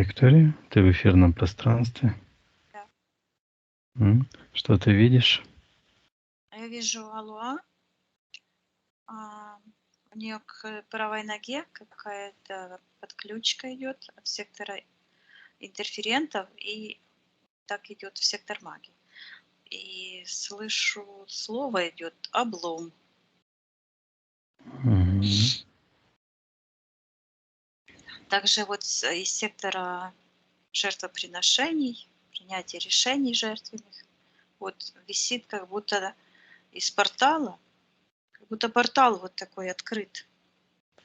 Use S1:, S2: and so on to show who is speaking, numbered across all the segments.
S1: Виктория, ты в эфирном пространстве.
S2: Да.
S1: Что ты видишь?
S2: Я вижу Алуа. У нее к правой ноге какая-то подключка идет от сектора интерферентов и так идет в сектор магии. И слышу, слово идет облом.
S1: Мгм.
S2: Также вот из сектора жертвоприношений, принятия решений жертвенных, вот висит как будто из портала, как будто портал вот такой открыт.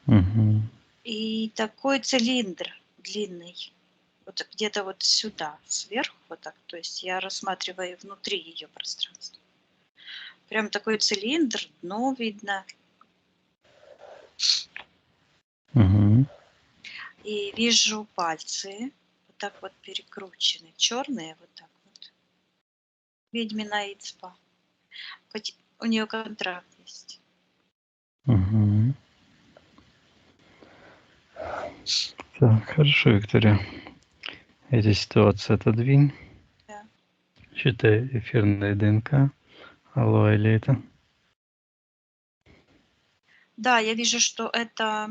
S1: Мгм.
S2: И такой цилиндр длинный, вот где-то вот сюда, сверху вот так. То есть я рассматриваю внутри ее пространство. Прям такой цилиндр, дно видно.
S1: Мгм.
S2: И вижу пальцы вот так вот перекручены, черные вот так вот. Ведьмина ицпа. Хоть у нее контракт есть.
S1: Мгм. Так, хорошо, Виктория. Эти ситуации отодвинь.
S2: Да.
S1: Считай эфирная ДНК. Алло, или это?
S2: Да, я вижу, что это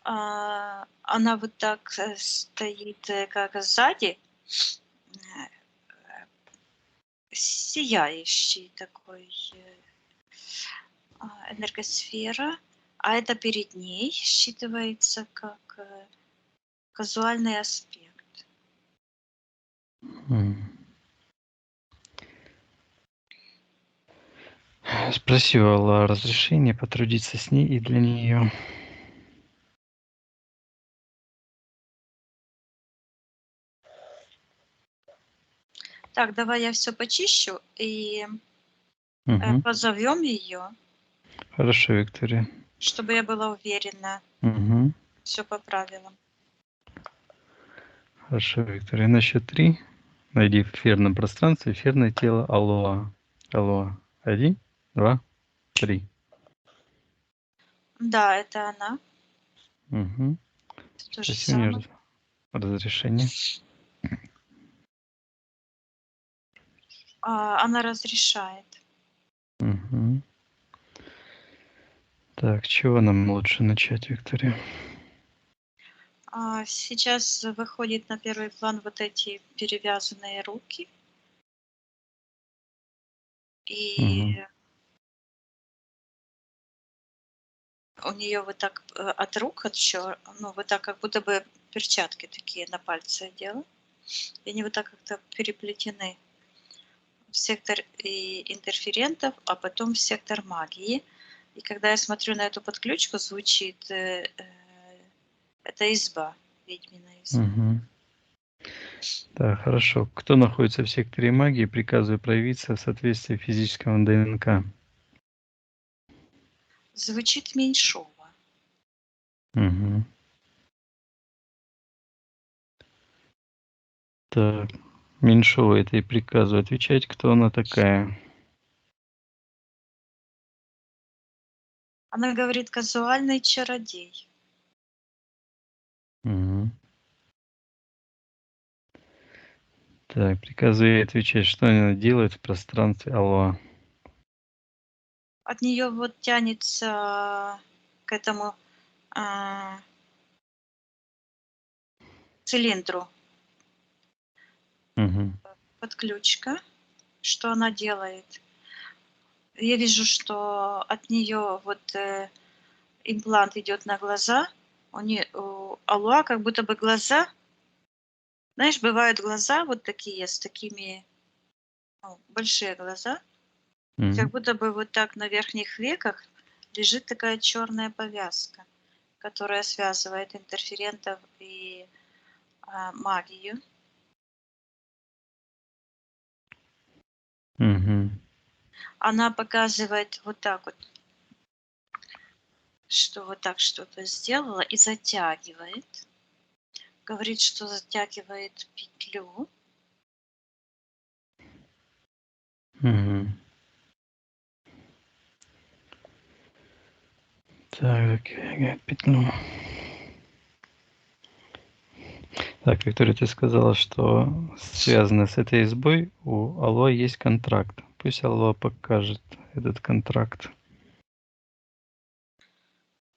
S2: она вот так стоит как сзади, сияющий такой энергосфера, а это перед ней считывается как казуальный аспект.
S1: Спроси у Аллаха разрешение потрудиться с ней и для нее.
S2: Так, давай я все почищу и
S1: Мгм.
S2: позовем ее,
S1: Хорошо, Виктория.
S2: чтобы я была уверена,
S1: Мгм.
S2: все по правилам.
S1: Хорошо, Виктория. На счет 3 найди в эфирном пространстве эфирное тело Аллоа. Аллоа. 1, 2, 3.
S2: Да, это она.
S1: Угу.
S2: Это то же
S1: Спроси у нее
S2: самое.
S1: разрешение.
S2: Она разрешает.
S1: Угу. Так, с чего нам лучше начать, Виктория?
S2: Сейчас выходит на первый план вот эти перевязанные руки. И
S1: Угу.
S2: у нее вот так от рук, ну вот так как будто бы перчатки такие на пальцы одела. И они вот так как-то переплетены в сектор интерферентов, а потом в сектор магии. И когда я смотрю на эту подключку, звучит это изба, ведьмина изба.
S1: Угу. Да, хорошо. Кто находится в секторе магии, приказываю проявиться в соответствии физического ДНК.
S2: Звучит Меньшова.
S1: Угу. Так, Меньшова это и приказываю отвечать, кто она такая.
S2: Она говорит казуальный чародей.
S1: Угу. Так, приказываю ей отвечать, что она делает в пространстве Алло.
S2: От нее вот тянется к этому цилиндру
S1: Угу.
S2: подключка. Что она делает? Я вижу, что от нее вот имплант идет на глаза. У Алуа как будто бы глаза, знаешь, бывают глаза вот такие с такими, ну, большие глаза, и как
S1: Угу.
S2: будто бы вот так на верхних веках лежит такая черная повязка, которая связывает интерферентов и магию.
S1: Угу.
S2: Она показывает вот так вот, что вот так что-то сделала и затягивает. Говорит, что затягивает петлю.
S1: Угу. Так, петлю. Так, Виктория, ты сказала, что связано с этой избой у Алло есть контракт. Пусть Алло покажет этот контракт.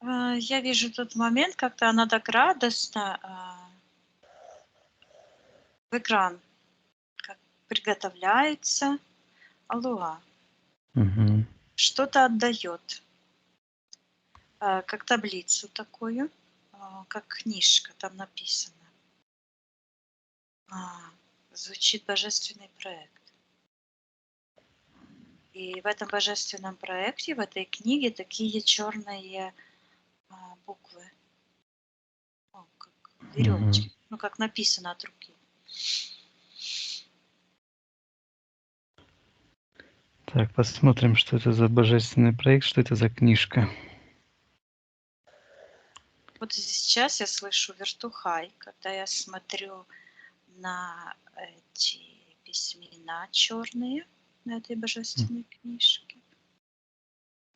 S2: Я вижу тот момент, как-то она так радостно в экран как приготовляется. Алло,
S1: Угу.
S2: что-то отдает, как таблицу такую, как книжка, там написано. Звучит божественный проект. И в этом божественном проекте, в этой книге такие черные буквы, как веревочки, как написано от руки.
S1: Так, посмотрим, что это за божественный проект, что это за книжка.
S2: Вот сейчас я слышу вертухай, когда я смотрю на эти письмена черные, на этой божественной книжке.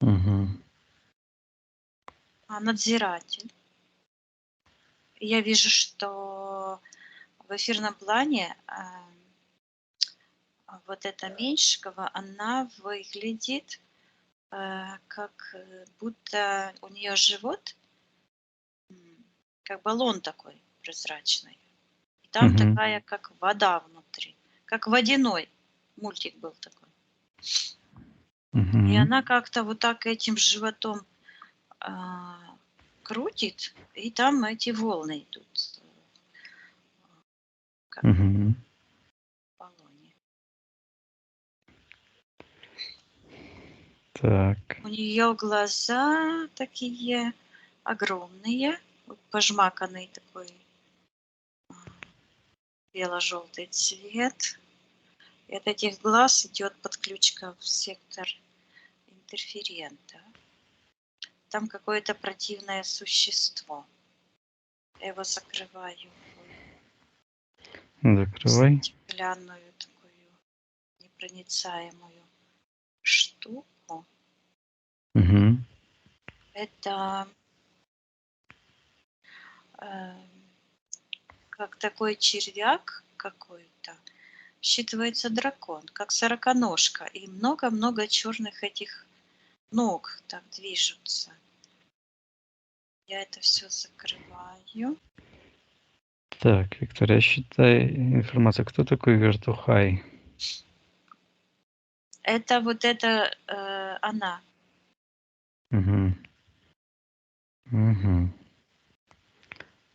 S1: Угу.
S2: Надзиратель. И я вижу, что в эфирном плане вот эта Меньшикова, она выглядит как будто у нее живот, как баллон такой прозрачный. И там
S1: Угу.
S2: такая, как вода внутри, как водяной мультик был такой. И
S1: Угу.
S2: она как-то вот так этим животом крутит, и там эти волны идут, как
S1: Угу.
S2: в баллоне.
S1: Так.
S2: У нее глаза такие огромные, вот пожмаканный такой бело-желтый цвет. И от этих глаз идет подключка в сектор интерферента. Там какое-то противное существо. Я его закрываю в
S1: Закрывай.
S2: стеклянную такую непроницаемую штуку.
S1: Угу.
S2: Это как такой червяк какой-то. Считывается дракон, как сороконожка. И много-много черных этих ног так движутся. Я это все закрываю.
S1: Так, Виктория, считай информацию. Кто такой Вертухай?
S2: Это вот это она.
S1: Угу. Угу.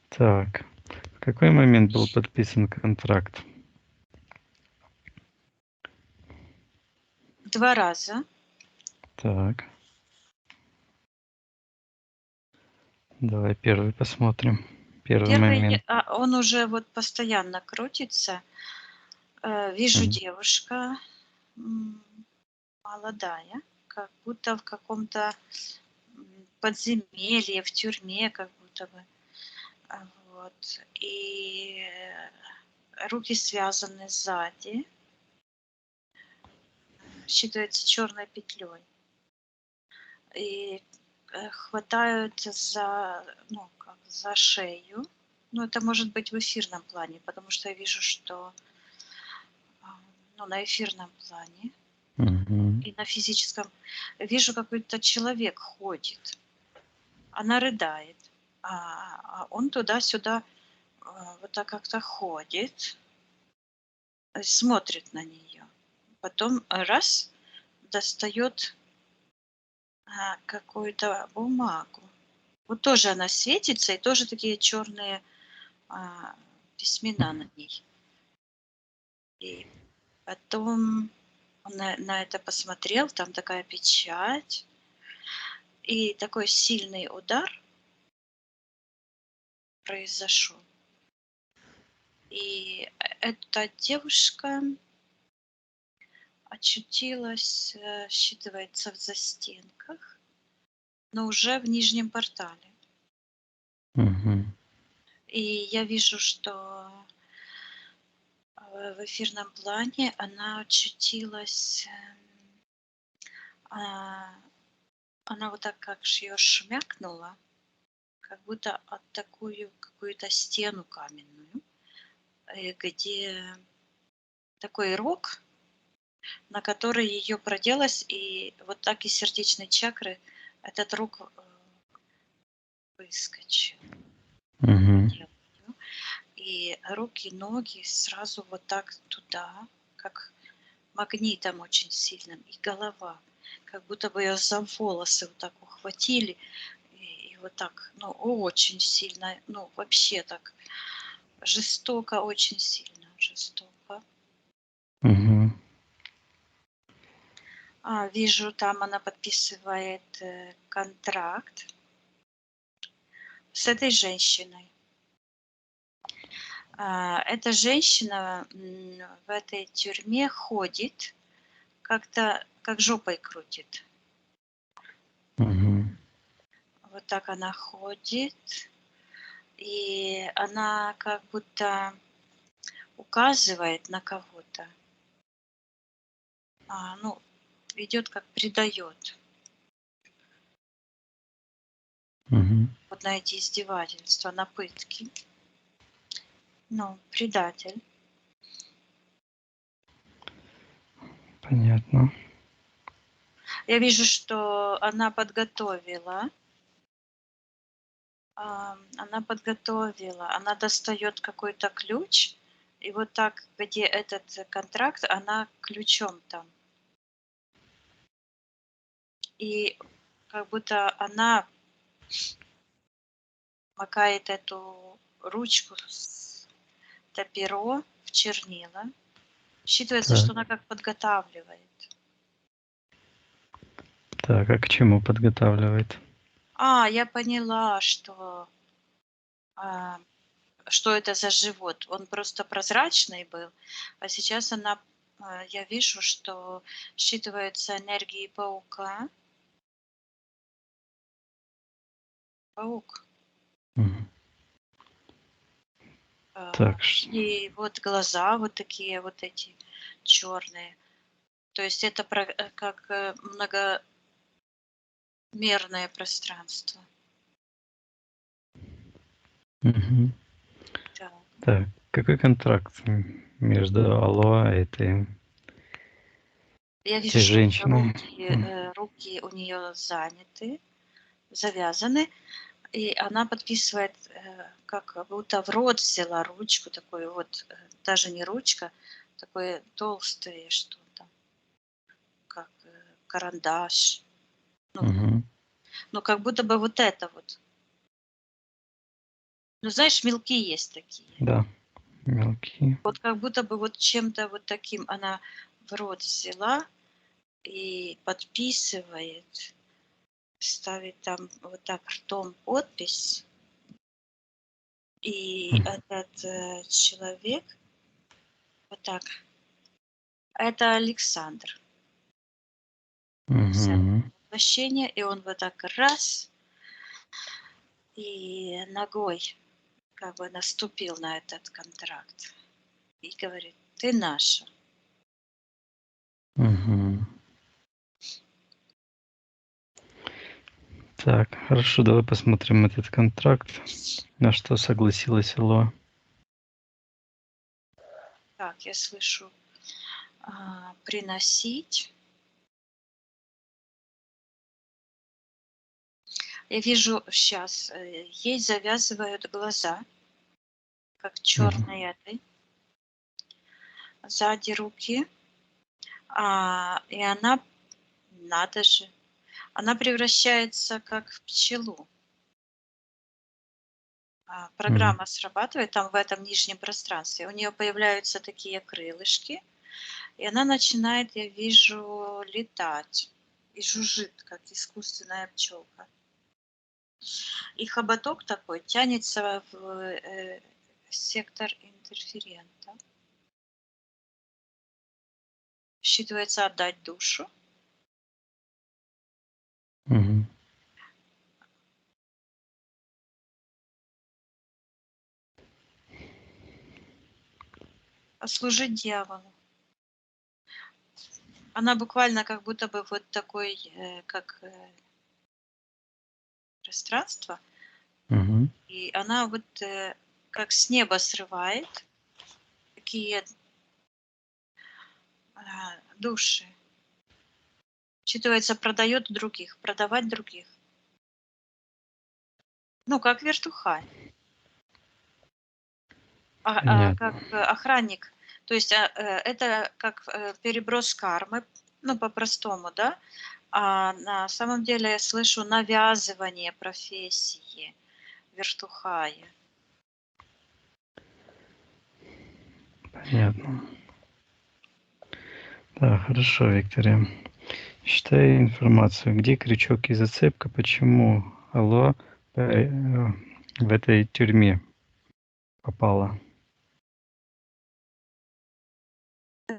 S1: Так. В какой момент был подписан контракт?
S2: 2 раза.
S1: Так. Давай первый посмотрим. Первый
S2: Первый,
S1: момент.
S2: он уже вот постоянно крутится. Вижу девушка молодая, как будто в каком-то подземелье, в тюрьме, как будто бы. Вот. И руки связаны сзади, считывается черной петлей. И хватают за шею. Ну, это может быть в эфирном плане, потому что я вижу, что на эфирном плане
S1: Угу.
S2: и на физическом вижу, какой-то человек ходит. Она рыдает, а он туда-сюда вот так как-то ходит, смотрит на нее. Потом раз достает какую-то бумагу. Вот тоже она светится, и тоже такие черные письмена на ней. И потом он на это посмотрел, там такая печать, и такой сильный удар произошел. И эта девушка очутилась, считывается в застенках, но уже в нижнем портале.
S1: Угу.
S2: И я вижу, что в эфирном плане она очутилась, она вот так как её шмякнула, как будто от такую какую-то стену каменную. где такой рог, на который ее проделась, и вот так из сердечной чакры этот рог выскочил.
S1: Мгм.
S2: Задел её. И руки, ноги сразу вот так туда, как магнитом очень сильным, и голова, как будто бы ее за волосы вот так ухватили, и вот так, ну, очень сильно, ну, вообще так жестоко, очень сильно жестоко.
S1: Мгм.
S2: Вижу, там она подписывает контракт с этой женщиной. Эта женщина в этой тюрьме ходит, как-то как жопой крутит.
S1: Мгм.
S2: Вот так она ходит, и она как будто указывает на кого-то. Ну, ведет как предает.
S1: Мгм.
S2: Вот на эти издевательства, на пытки. Ну, предатель.
S1: Понятно.
S2: Я вижу, что она достает какой-то ключ, и вот так, где этот контракт, она ключом там. И как будто она макает эту ручку, это перо в чернила. Считывается,
S1: Так.
S2: что она как подготавливает.
S1: Так, а к чему подготавливает?
S2: Я поняла, а, что это за живот. Он просто прозрачный был, а сейчас я вижу, что считываются энергии паука. Паук.
S1: Мгм.
S2: А,
S1: Так,
S2: и вот глаза вот такие вот эти черные. То есть это как многомерное пространство.
S1: Мгм.
S2: Так.
S1: Так, какой контракт между Алоа и
S2: Я вижу,
S1: этой
S2: что у неё
S1: женщиной?
S2: руки у нее заняты, завязаны, и она подписывает, как будто в рот взяла ручку, такую вот, даже не ручка, такое толстое что-то, как карандаш. Ну,
S1: Мгм.
S2: ну, как будто бы вот это вот. Ну, знаешь, мелки есть такие.
S1: Да, мелкие.
S2: Вот как будто бы вот чем-то вот таким она в рот взяла и подписывает, ставит там вот так ртом подпись. И
S1: М.
S2: этот человек вот так. Это Александр. Вся
S1: Мгм.
S2: воплощение, и он вот так раз и ногой как бы наступил на этот контракт и говорит: "Ты наша".
S1: Мгм. Так, хорошо, давай посмотрим этот контракт. На что согласилась Алоа?
S2: Так, я слышу, приносить. Я вижу сейчас, ей завязывают глаза, как
S1: Мгм.
S2: черной этой, сзади руки, и она, надо же, она превращается как в пчелу.
S1: Мгм.
S2: Программа срабатывает там в этом нижнем пространстве. У нее появляются такие крылышки, и она начинает, я вижу, летать и жужжит, как искусственная пчелка. И хоботок такой тянется в сектор интерферента. Считывается отдать душу.
S1: Мгм.
S2: Служить дьяволу. Она буквально как будто бы вот такой, как пространство,
S1: Мгм.
S2: и она вот как с неба срывает такие души. Считывается, продает других, продавать других. Ну, как вертухай.
S1: Понятно.
S2: Как охранник. То есть это как переброс кармы, ну, по-простому, да? А на самом деле я слышу навязывание профессии вертухая.
S1: Понятно. Да, хорошо, Виктория. Считай информацию. Где крючок и зацепка? Почему Алло в этой тюрьме попала?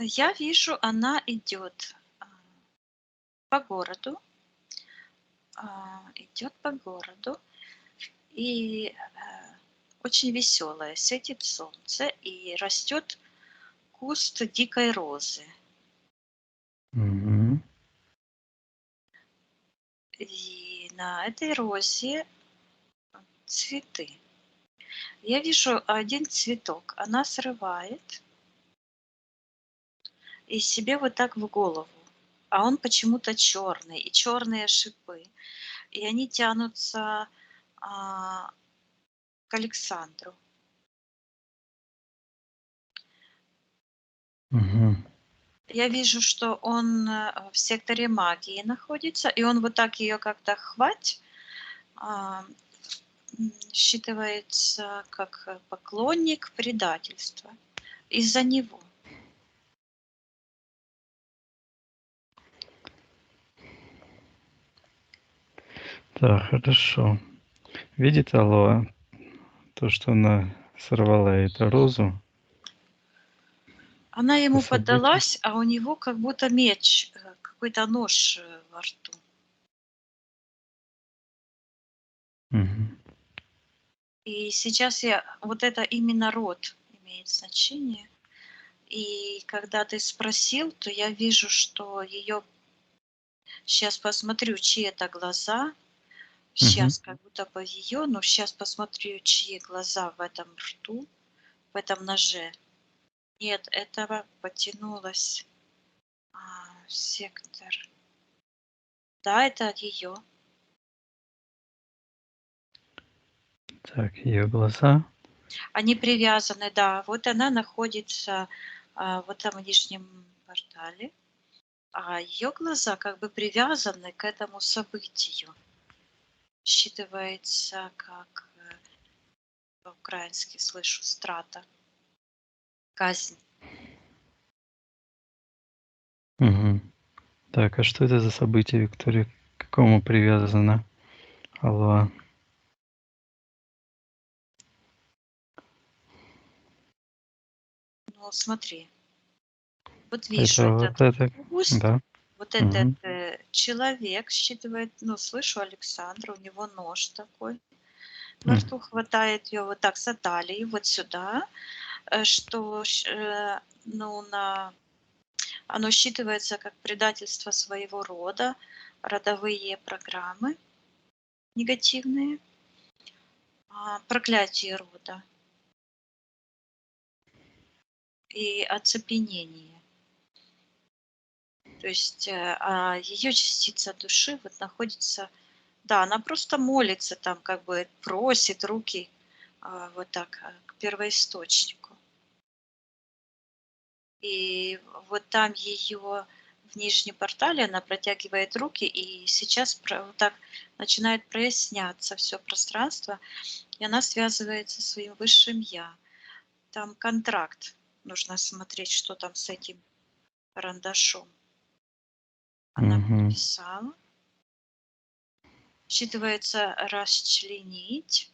S2: Я вижу, она идет по городу, идет по городу и очень веселая, светит солнце и растет куст дикой розы.
S1: Мгм.
S2: И на этой розе цветы. Я вижу один цветок, она срывает и себе вот так в голову. А он почему-то черный, и черные шипы. И они тянутся к Александру.
S1: Мгм.
S2: Я вижу, что он в секторе магии находится, и он вот так ее как-то считывается как поклонник предательства из-за него.
S1: Да, хорошо. Видит Алло то, что она сорвала эту розу?
S2: Она
S1: Это
S2: ему
S1: событие?
S2: поддалась, а у него как будто меч, какой-то нож во рту.
S1: Мгм.
S2: И сейчас вот это именно род имеет значение. И когда ты спросил, то я вижу, что ее... Сейчас посмотрю, чьи это глаза.
S1: Мгм.
S2: Сейчас как будто по ее, но сейчас посмотрю, чьи глаза в этом рту, в этом ноже. Нет, этого потянулось сектор. Да, это от ее.
S1: Так, ее глаза.
S2: Они привязаны, да. Вот она находится в этом нижнем портале, а ее глаза как бы привязаны к этому событию. Считывается как по-украински слышу страта, казнь.
S1: Мгм. Так, а что это за событие, Виктория? К какому привязано Алло?
S2: Ну, смотри, вот вижу
S1: Это
S2: этот
S1: вот это,
S2: куст,
S1: да.
S2: вот этот
S1: Мгм.
S2: человек считывает, ну, слышу Александра, у него нож такой, во
S1: М.
S2: рту хватает ее вот так за талии, вот сюда, что, ну, оно считывается как предательство своего рода, родовые программы негативные, проклятие рода и оцепенение. То есть ее частица души вот находится, да, она просто молится там, как бы просит руки вот так к первоисточнику. И вот там ее в нижнем портале она протягивает руки, и сейчас вот так начинает проясняться все пространство, и она связывается со своим высшим я. Там контракт. Нужно смотреть, что там с этим карандашом. Она
S1: Мгм.
S2: подписала. Считывается расчленить.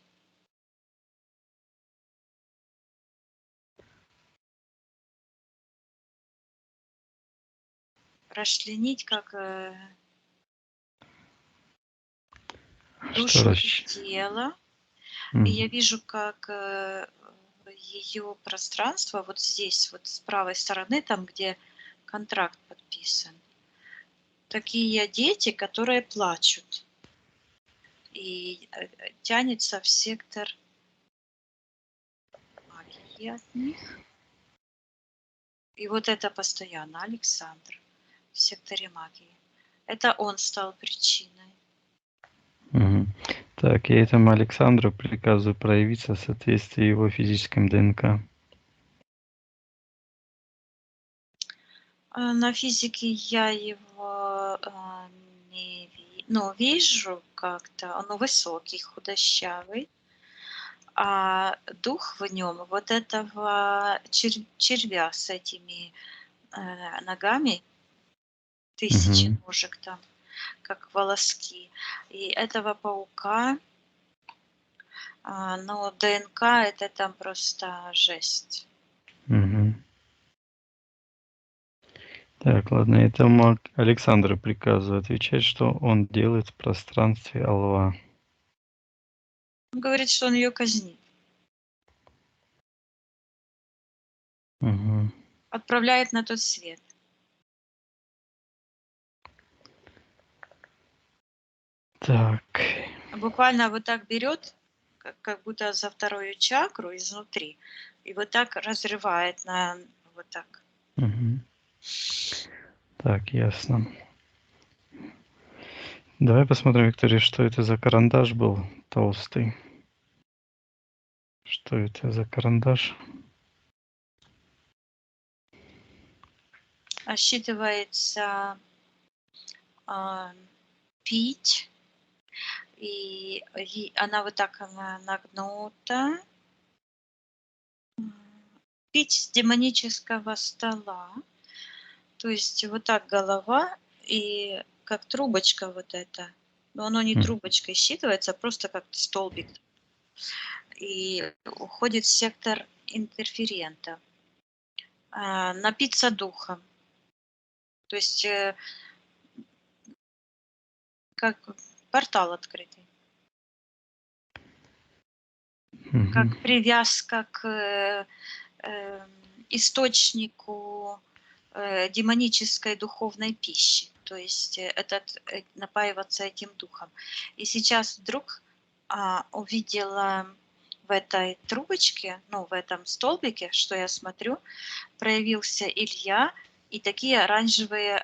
S2: Расчленить как
S1: Что
S2: душу и
S1: расч
S2: тело. И
S1: Мгм.
S2: я вижу, как ее пространство вот здесь, вот с правой стороны, там, где контракт подписан. Такие дети, которые плачут. И тянется в сектор магии от них. И вот это постоянно Александр в секторе магии. Это он стал причиной.
S1: Мгм. Так, я этому Александру приказываю проявиться в соответствии его физическим ДНК.
S2: На физике я его не вижу как-то. Он высокий, худощавый. А дух в нем вот этого червя с этими ногами, тысячи
S1: Мгм.
S2: ножек там, как волоски. И этого паука, но ДНК это там просто жесть.
S1: Мгм. Так, ладно, этому Александру приказываю отвечать, что он делает в пространстве Алва.
S2: Он говорит, что он ее казнит.
S1: Мгм.
S2: Отправляет на тот свет.
S1: Так.
S2: Буквально вот так берет, как будто за вторую чакру изнутри, и вот так разрывает на вот так.
S1: Мгм. Так, ясно. Давай посмотрим, Виктория, что это за карандаш был толстый. Что это за карандаш?
S2: Рассчитывается пить, и она вот так она нагнута. Пить с демонического стола. То есть вот так голова и как трубочка вот эта. Но оно не
S1: Мгм.
S2: трубочкой считывается, а просто как столбик. И уходит в сектор интерферента. Напиться духом. То есть как портал открытый.
S1: Мгм.
S2: Как привязка к источнику демонической духовной пищи. То есть напаиваться этим духом. И сейчас вдруг увидела в этой трубочке, ну, в этом столбике, что я смотрю, проявился Илья, и такие оранжевые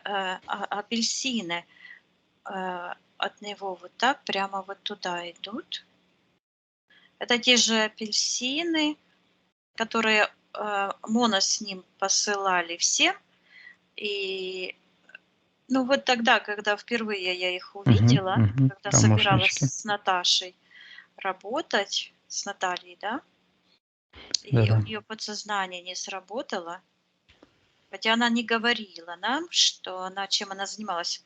S2: апельсины от него вот так прямо вот туда идут. Это те же апельсины, которые Мона с ним посылали всем. И ну вот тогда, когда впервые я их
S1: Мгм.
S2: увидела,
S1: Мгм.
S2: когда собиралась
S1: Помощнички.
S2: с Наташей работать, с Натальей, да, и у
S1: Да-да.
S2: нее подсознание не сработало, хотя она не говорила нам, что она, чем она занималась,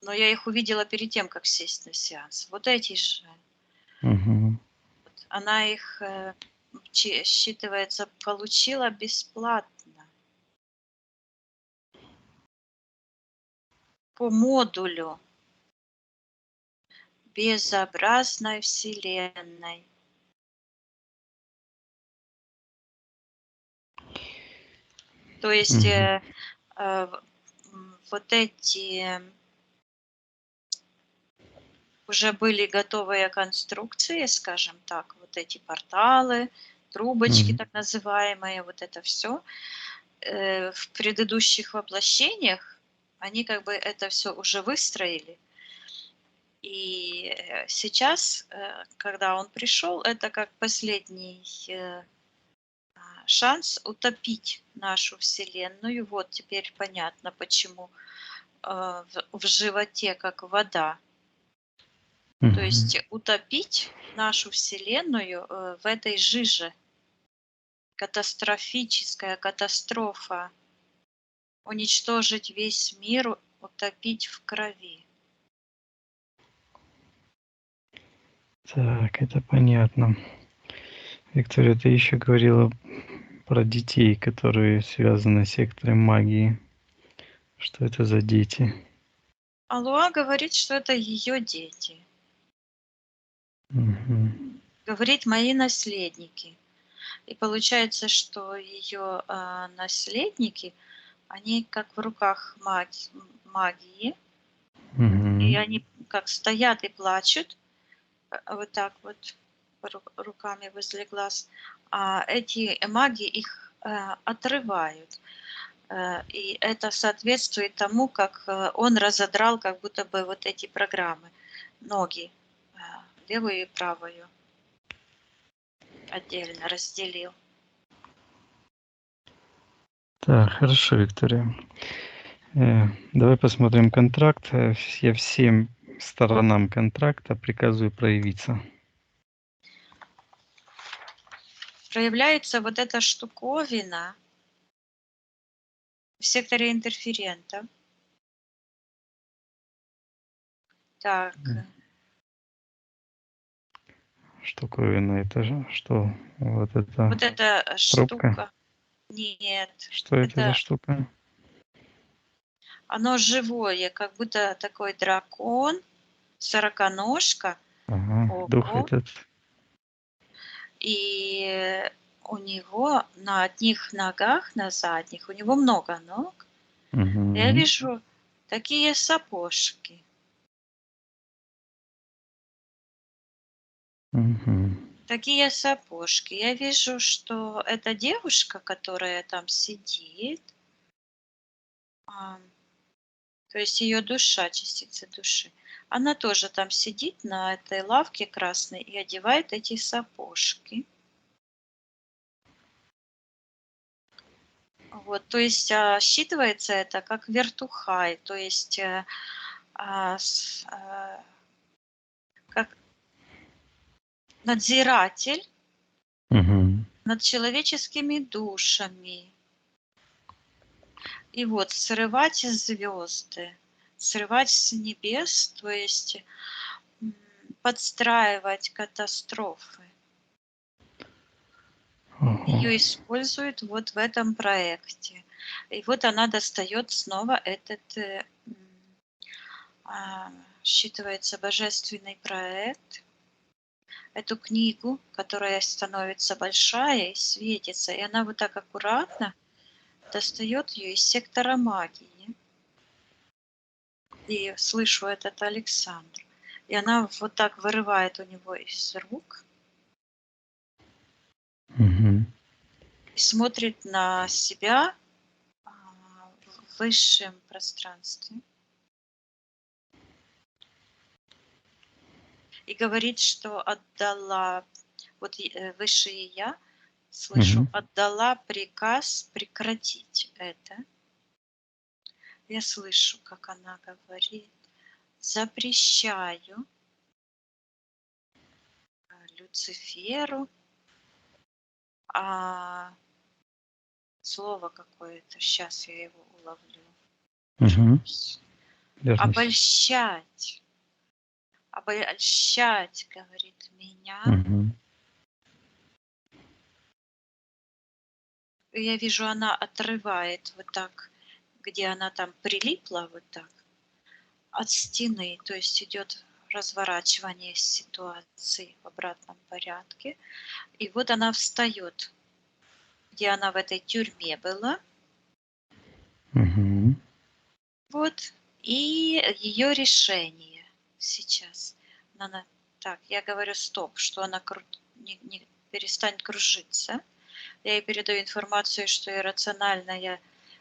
S2: но я их увидела перед тем, как сесть на сеанс. Вот эти же.
S1: Мгм.
S2: Она их, считывается, получила бесплатно по модулю безобразной вселенной. То есть
S1: Мгм.
S2: вот эти уже были готовые конструкции, скажем так, вот эти порталы, трубочки
S1: Мгм.
S2: так называемые, вот это все. В предыдущих воплощениях они как бы это все уже выстроили. И сейчас, когда он пришел, это как последний шанс утопить нашу Вселенную. Вот теперь понятно, почему в животе как вода. То
S1: Мгм.
S2: есть утопить нашу Вселенную в этой жиже. Катастрофическая катастрофа. Уничтожить весь мир, утопить в крови.
S1: Так, это понятно. Виктория, ты еще говорила про детей, которые связаны с сектором магии. Что это за дети?
S2: Алуа говорит, что это ее дети.
S1: Мгм.
S2: Говорит, мои наследники. И получается, что ее наследники, они как в руках магии, и
S1: Мгм.
S2: они как стоят и плачут, вот так вот руками возле глаз. А эти маги их отрывают. И это соответствует тому, как он разодрал как будто бы вот эти программы. Ноги, левую и правую отдельно разделил.
S1: Так, хорошо, Виктория. Давай посмотрим контракт. Я всем сторонам контракта приказываю проявиться.
S2: Проявляется вот эта штуковина в секторе интерферента. Так.
S1: Штуковина, это же что? Вот это
S2: Вот эта
S1: трубка?
S2: штука. Нет.
S1: Что это за штука?
S2: Оно живое, как будто такой дракон, сороконожка.
S1: Ага, дух этот.
S2: И у него на одних ногах, на задних, у него много ног.
S1: Угу.
S2: Я вижу такие сапожки.
S1: Угу.
S2: Такие сапожки. Я вижу, что эта девушка, которая там сидит, то есть ее душа, частица души, она тоже там сидит на этой лавке красной и одевает эти сапожки. Вот, то есть считывается это как вертухай, то есть как надзиратель над человеческими душами. И вот срывать звезды, срывать с небес, то есть подстраивать катастрофы. Ее используют вот в этом проекте. И вот она достает снова этот, считывается божественный проект, эту книгу, которая становится большая и светится. И она вот так аккуратно достает ее из сектора магии. И слышу этот Александр. И она вот так вырывает у него из рук. И смотрит на себя в высшем пространстве. И говорит, что отдала, вот высшее я, слышу, отдала приказ прекратить это. Я слышу, как она говорит, запрещаю Люциферу, слово какое-то, сейчас я его уловлю. Обольщать, говорит, меня. Я вижу, она отрывает вот так, где она там прилипла вот так, от стены, то есть идет разворачивание ситуации в обратном порядке. И вот она встает, где она в этой тюрьме была. Вот. И ее решение сейчас. Так, я говорю стоп, что она не перестанет кружиться. Я ей передаю информацию, что иррациональная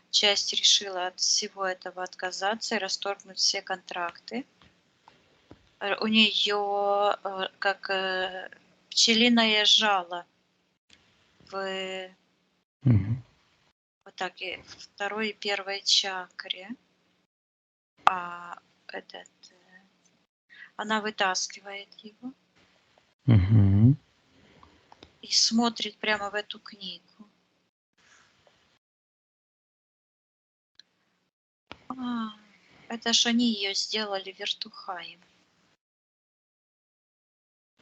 S2: часть решила от всего этого отказаться и расторгнуть все контракты. У нее как пчелиное жало вот так и второй и первой чакре. Она вытаскивает его и смотрит прямо в эту книгу. Это ж они ее сделали вертухаем.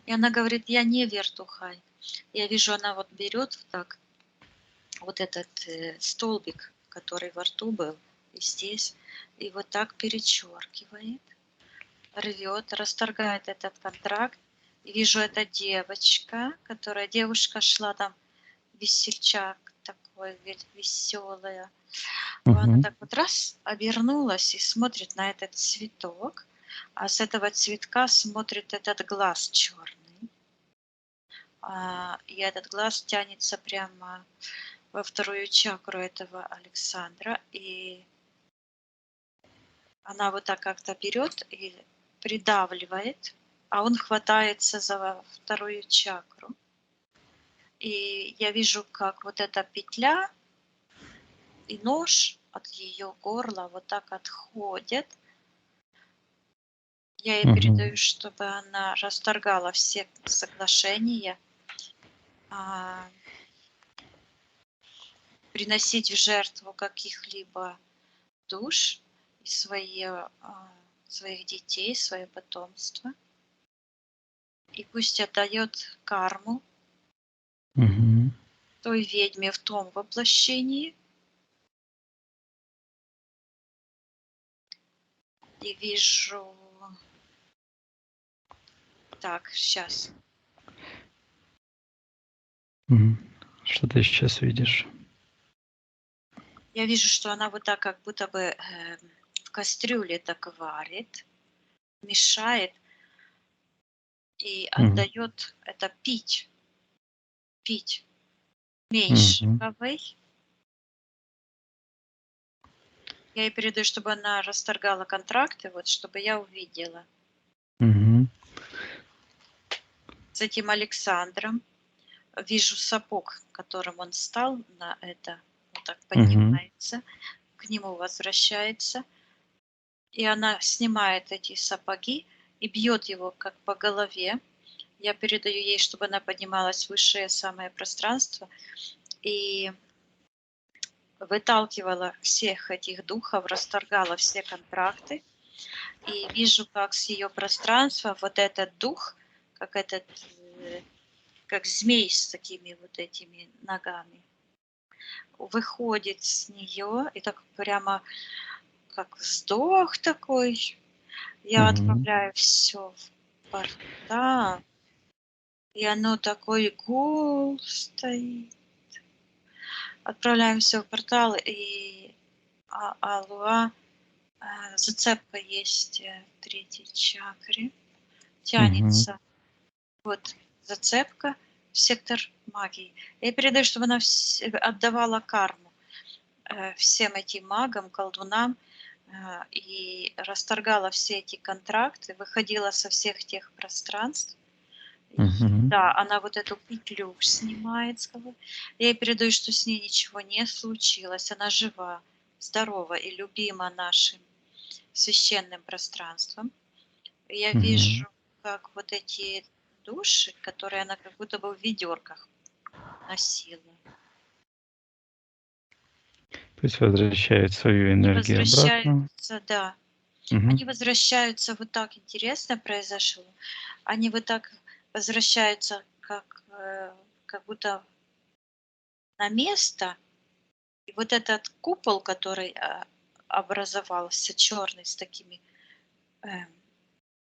S2: И она говорит, я не вертухай. Я вижу, она вот берет так вот этот столбик, который во рту был, и здесь, и вот так перечеркивает, рвет, расторгает этот контракт. И вижу, эта девушка шла там, весельчак такой, веселая. Она так вот раз обернулась и смотрит на этот цветок, а с этого цветка смотрит этот глаз черный. И этот глаз тянется прямо во вторую чакру этого Александра, и она вот так как-то берет и придавливает, а он хватается за вторую чакру. И я вижу, как вот эта петля и нож от ее горла вот так отходят. Я ей передаю, чтобы она расторгала все соглашения, приносить в жертву каких-либо душ и своих детей, свое потомство. И пусть отдает карму той ведьме в том воплощении. И вижу... Так, сейчас.
S1: Что ты сейчас видишь?
S2: Я вижу, что она вот так как будто бы в кастрюле так варит, мешает и отдает это пить Меньшиковой. Я ей передаю, чтобы она расторгала контракты, вот, чтобы я увидела. С этим Александром. Вижу сапог, которым он стал на это, вот так поднимается, к нему возвращается. И она снимает эти сапоги и бьет его как по голове. Я передаю ей, чтобы она поднималась в высшее самое пространство и выталкивала всех этих духов, расторгала все контракты. И вижу, как с ее пространства вот этот дух, как змей с такими вот этими ногами, выходит с нее и так прямо как вздох такой. Я отправляю все в портал, и оно такой гул стоит. Отправляем все в портал, и Алуа, зацепка есть в третьей чакре. Тянется вот зацепка в сектор магии. Я передаю, чтобы она отдавала карму всем этим магам, колдунам, и расторгала все эти контракты, выходила со всех тех пространств. Да, она вот эту петлю снимает с головы. Я ей передаю, что с ней ничего не случилось. Она жива, здорова и любима нашим священным пространством. Я вижу, как вот эти души, которые она как будто бы в ведерках носила.
S1: То есть возвращает свою
S2: Они
S1: энергию обратно.
S2: возвращаются, да. Они возвращаются, вот так интересно произошло. Они вот так возвращаются, как будто на место. И вот этот купол, который образовался, черный с такими,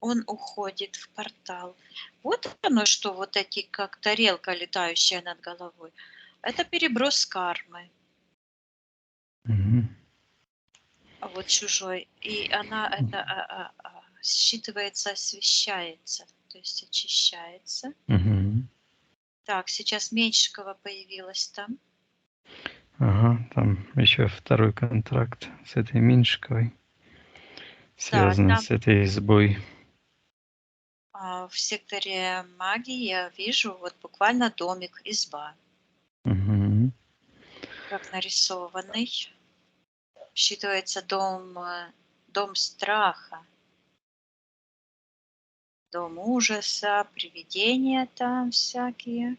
S2: он уходит в портал. Вот оно что, вот эти, как тарелка, летающая над головой. Это переброс кармы. Вот чужой. И она это считывается, освещается, то есть очищается. Так, сейчас Меньшикова появилась там.
S1: Ага, там еще второй контракт с этой Меньшиковой, связанный
S2: там
S1: с этой избой.
S2: в секторе магии я вижу вот буквально домик, изба, как нарисованный. Считывается дом страха, дом ужаса, привидения там всякие.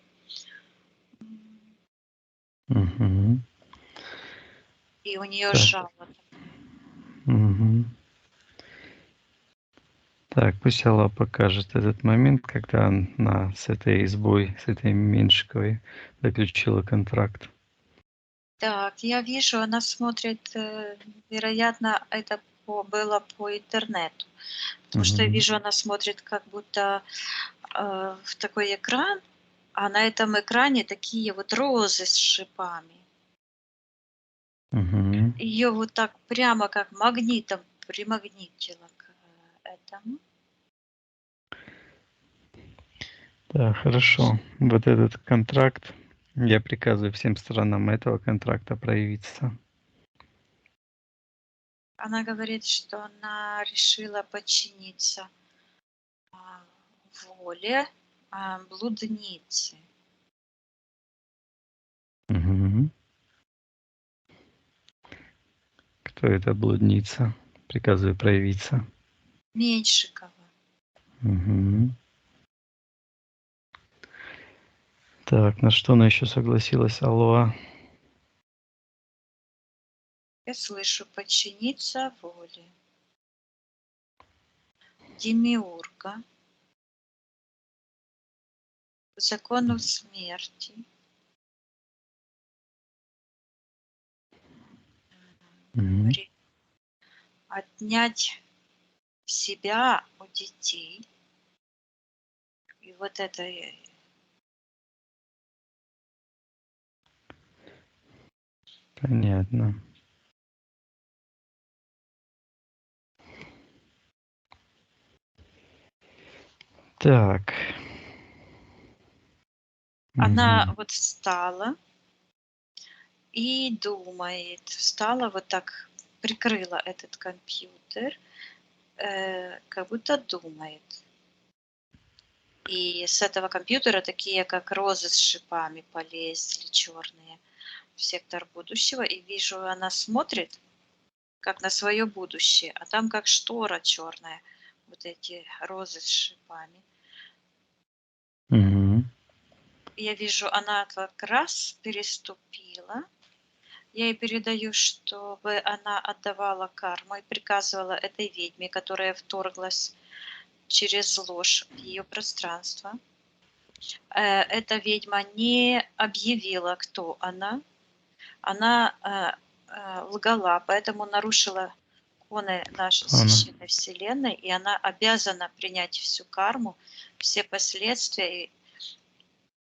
S2: И у нее жало.
S1: Так, пусть Алла покажет этот момент, когда она с этой избой, с этой Меньшиковой заключила контракт.
S2: Так, я вижу, она смотрит, вероятно, это было по интернету. Потому что я вижу, она смотрит как будто в такой экран, а на этом экране такие вот розы с шипами. Ее вот так прямо как магнитом примагнитило к этому.
S1: Да, хорошо. Вот этот контракт Я приказываю всем сторонам этого контракта проявиться.
S2: Она говорит, что она решила подчиниться воле блудницы.
S1: Мгм. Кто эта блудница? Приказываю проявиться.
S2: Меньшикова.
S1: Мгм. Так, на что она еще согласилась? Алло.
S2: Я слышу подчиниться воле. Демиурга. Закону смерти.
S1: Мгм.
S2: Говорит, отнять себя у детей. И вот это
S1: Понятно. Так.
S2: она
S1: Мгм.
S2: вот встала и думает. Встала вот так, прикрыла этот компьютер, как будто думает. И с этого компьютера такие, как розы с шипами, полезли черные в сектор будущего. И вижу, она смотрит, как на свое будущее, а там как штора черная, вот эти розы с шипами.
S1: Мгм.
S2: Я вижу, она как раз переступила. Я ей передаю, чтобы она отдавала карму и приказывала этой ведьме, которая вторглась через ложь в ее пространство. Эта ведьма не объявила, кто она. Она лгала, поэтому нарушила законы нашей
S1: Ладно.
S2: священной вселенной, и она обязана принять всю карму, все последствия.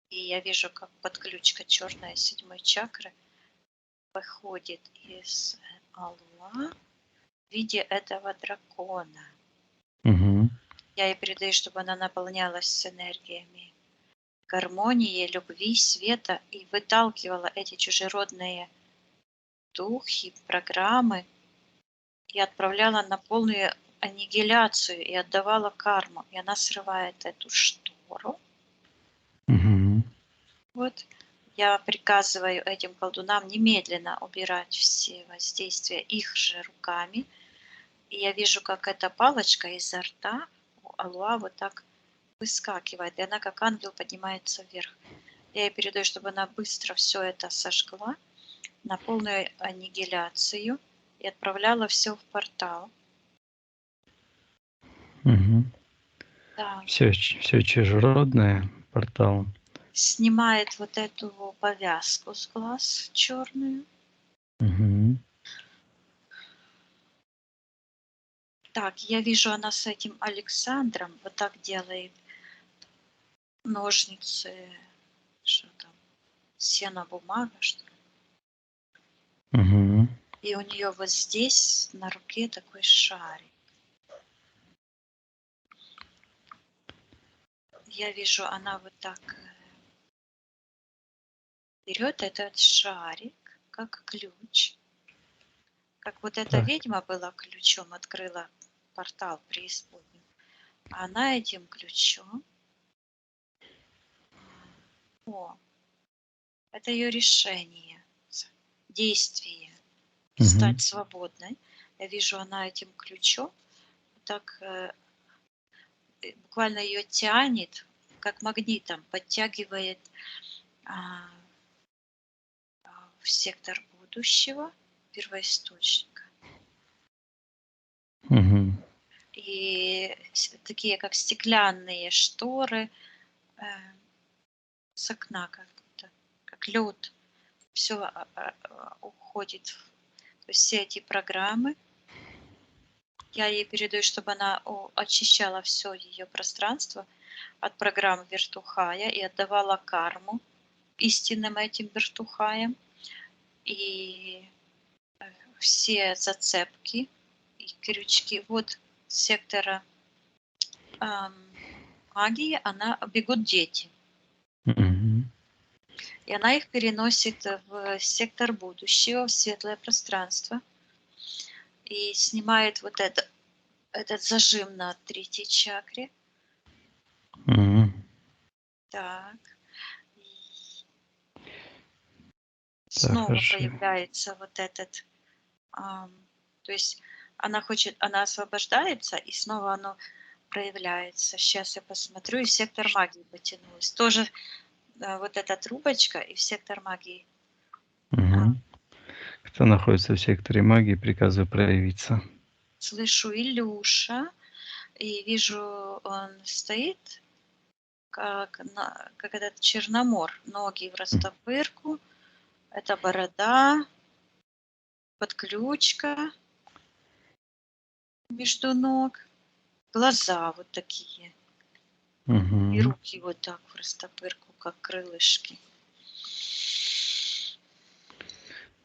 S2: И я вижу, как подключка черная седьмой чакры выходит из Алла в виде этого дракона.
S1: Мгм.
S2: Я ей передаю, чтобы она наполнялась с энергиями гармонии, любви, света и выталкивала эти чужеродные духи, программы и отправляла на полную аннигиляцию и отдавала карму. И она срывает эту штору.
S1: Мгм.
S2: Вот. Я приказываю этим колдунам немедленно убирать все воздействия их же руками. И я вижу, как эта палочка изо рта у Алуа вот так выскакивает, и она как ангел поднимается вверх. Я ей передаю, чтобы она быстро все это сожгла на полную аннигиляцию и отправляла все в портал.
S1: Мгм.
S2: Да.
S1: Все чужеродное портал.
S2: Снимает вот эту повязку с глаз черную.
S1: Мгм.
S2: Так, я вижу, она с этим Александром вот так делает ножницы, что там, сено-бумага, что ли.
S1: Мгм.
S2: И у нее вот здесь на руке такой шарик. Я вижу, она вот так берет этот шарик, как ключ. Как вот эта
S1: Так.
S2: ведьма была ключом, открыла портал преисподнюю. А она этим ключом, о, это ее решение, действие,
S1: Мгм.
S2: стать свободной. Я вижу, она этим ключом так буквально ее тянет, как магнитом, подтягивает а, в сектор будущего первоисточника.
S1: Мгм.
S2: И такие, как стеклянные шторы э, с окна, как лед, все уходит. То есть все эти программы, я ей передаю, чтобы она очищала все ее пространство от программ вертухая и отдавала карму истинным этим вертухаям. И все зацепки и крючки вот сектора магии, она бегут дети.
S1: Мгм.
S2: и она их переносит в сектор будущего, в светлое пространство, и снимает вот этот зажим на третьей чакре.
S1: Мгм.
S2: Так. И
S1: Так,
S2: снова
S1: хорошо.
S2: появляется вот этот, то есть она освобождается, и снова оно проявляется. Сейчас я посмотрю, и в сектор магии потянулась. Тоже вот эта трубочка и в сектор магии.
S1: Мгм. Кто находится в секторе магии, приказываю проявиться.
S2: Слышу Илюша, и вижу, он стоит, как этот черномор, ноги в растопырку, это борода, подключка между ног, глаза вот такие, и
S1: Мгм.
S2: руки вот так в растопырку, как крылышки.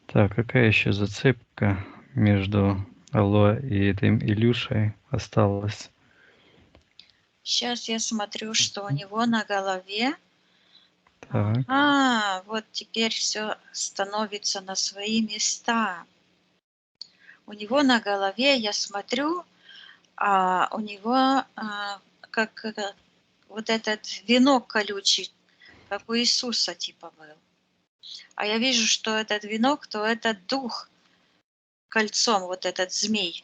S1: Так, какая еще зацепка между Алло и этим Илюшей осталась?
S2: Сейчас я смотрю, что у него на голове.
S1: Так.
S2: Ага, вот теперь все становится на свои места. У него на голове, я смотрю, у него как вот этот венок колючий, как у Иисуса типа был. А я вижу, что этот венок, то этот дух кольцом, вот этот змей,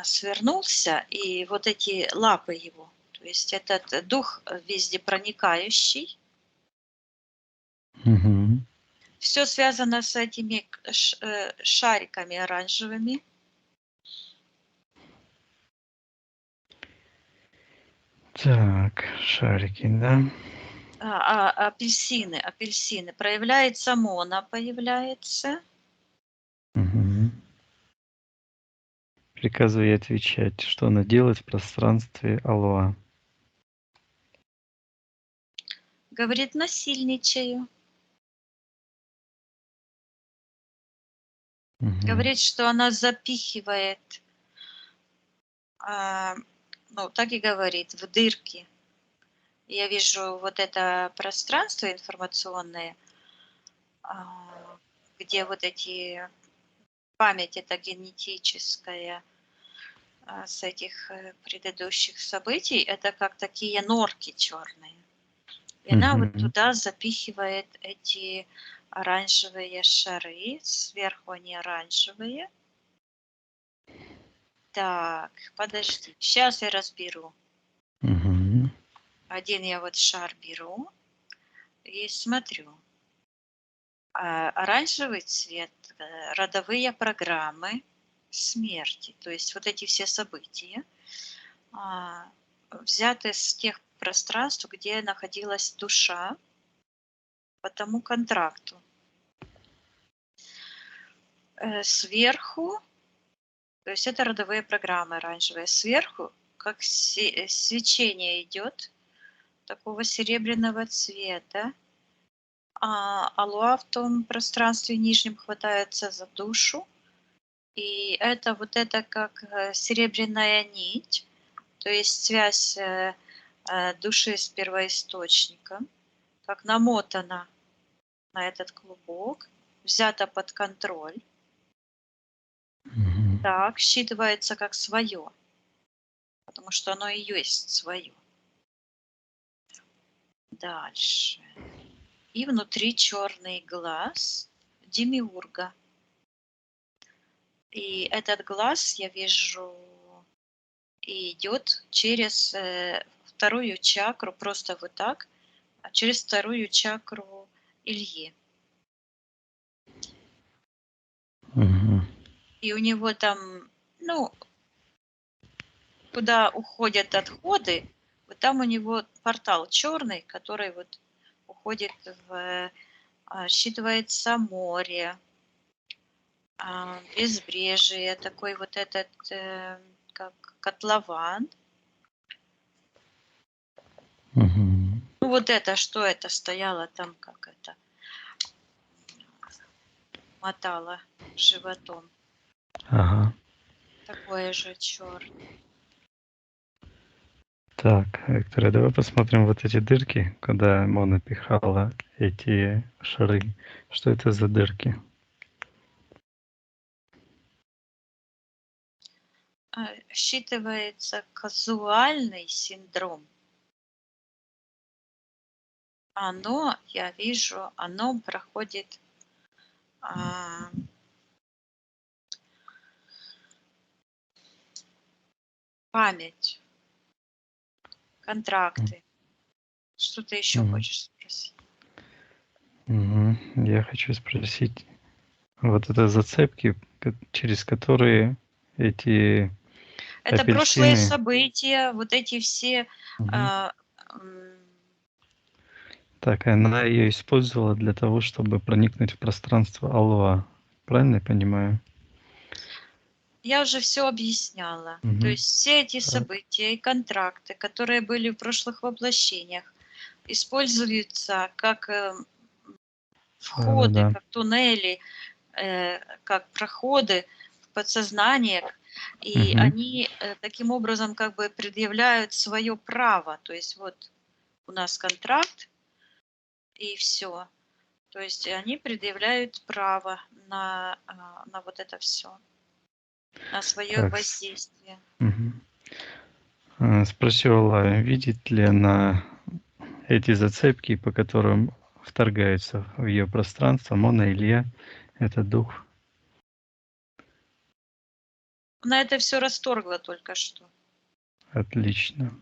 S2: свернулся, и вот эти лапы его. То есть этот дух везде проникающий.
S1: Мгм.
S2: Все связано с этими шариками оранжевыми.
S1: Так, шарики, да?
S2: Апельсины. Проявляется Мона, появляется.
S1: Мгм. Приказываю ей отвечать, что она делает в пространстве Алоа.
S2: Говорит, насильничаю.
S1: Мгм.
S2: Говорит, что она запихивает, ну, так и говорит, в дырки. Я вижу вот это пространство информационное, где вот эти память это генетическая с этих предыдущих событий, это как такие норки черные. И она вот
S1: Мгм.
S2: туда запихивает эти оранжевые шары, сверху они оранжевые. Так, подожди, сейчас я разберу.
S1: Мгм.
S2: Один я вот шар беру и смотрю. Оранжевый цвет, родовые программы смерти, то есть вот эти все события, а, взяты с тех пространств, где находилась душа по тому контракту. Сверху, то есть это родовые программы оранжевые, сверху как свечение идет такого серебряного цвета, Алуа в том пространстве нижнем хватается за душу, и это вот это как серебряная нить, то есть связь души с первоисточником, как намотана на этот клубок, взята под контроль,
S1: Мгм.
S2: так, считывается как свое, потому что оно и есть свое. Дальше. И внутри черный глаз демиурга. И этот глаз, я вижу, и идет через вторую чакру, просто вот так, через вторую чакру Ильи.
S1: Мгм.
S2: И у него там, ну, куда уходят отходы, вот там у него портал черный, который вот уходит считывается море, безбрежие, такой вот этот, как котлован.
S1: Мгм.
S2: Ну вот это, что это стояло там, как это, мотало животом.
S1: Ага.
S2: Такое же черное.
S1: Так, Виктория, давай посмотрим вот эти дырки, куда Мона пихала эти шары. Что это за дырки?
S2: Считывается казуальный синдром. Я вижу, оно проходит память, контракты. Что ты еще хочешь спросить?
S1: Я хочу спросить, вот это зацепки, через которые эти
S2: Это прошлые
S1: апельсины...
S2: события, вот эти все...
S1: Так, она ее использовала для того, чтобы проникнуть в пространство Аллуа. Правильно я понимаю?
S2: Я уже все объясняла. То есть все эти события и контракты, которые были в прошлых воплощениях, используются как входы, как туннели, как проходы в подсознание, и они таким образом как бы предъявляют свое право. То есть вот у нас контракт, и все. То есть они предъявляют право на вот это все, на свое воздействие.
S1: Спросил Алла, видит ли она эти зацепки, по которым вторгается в ее пространство Мона Илья, это дух?
S2: Она это все расторгла только что.
S1: Отлично.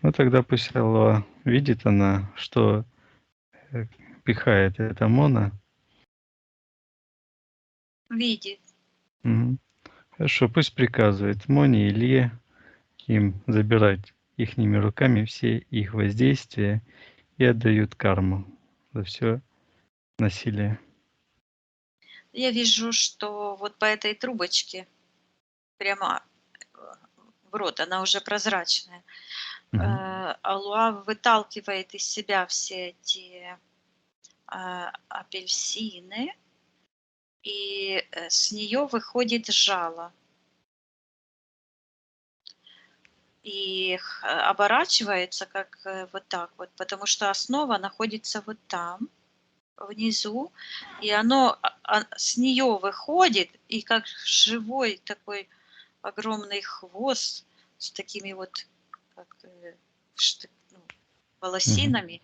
S1: Ну тогда пусть Алла видит она, что пихает эта Мона.
S2: Видит.
S1: Хорошо, пусть приказывает Моне и Илье им забирать ихними руками все их воздействия и отдают карму за все насилие.
S2: Я вижу, что вот по этой трубочке прямо в рот, она уже прозрачная. Алуа выталкивает из себя все эти апельсины, и с нее выходит жало. И оборачивается как вот так вот, потому что основа находится вот там, внизу, и оно с нее выходит, и как живой такой огромный хвост с такими вот как, волосинами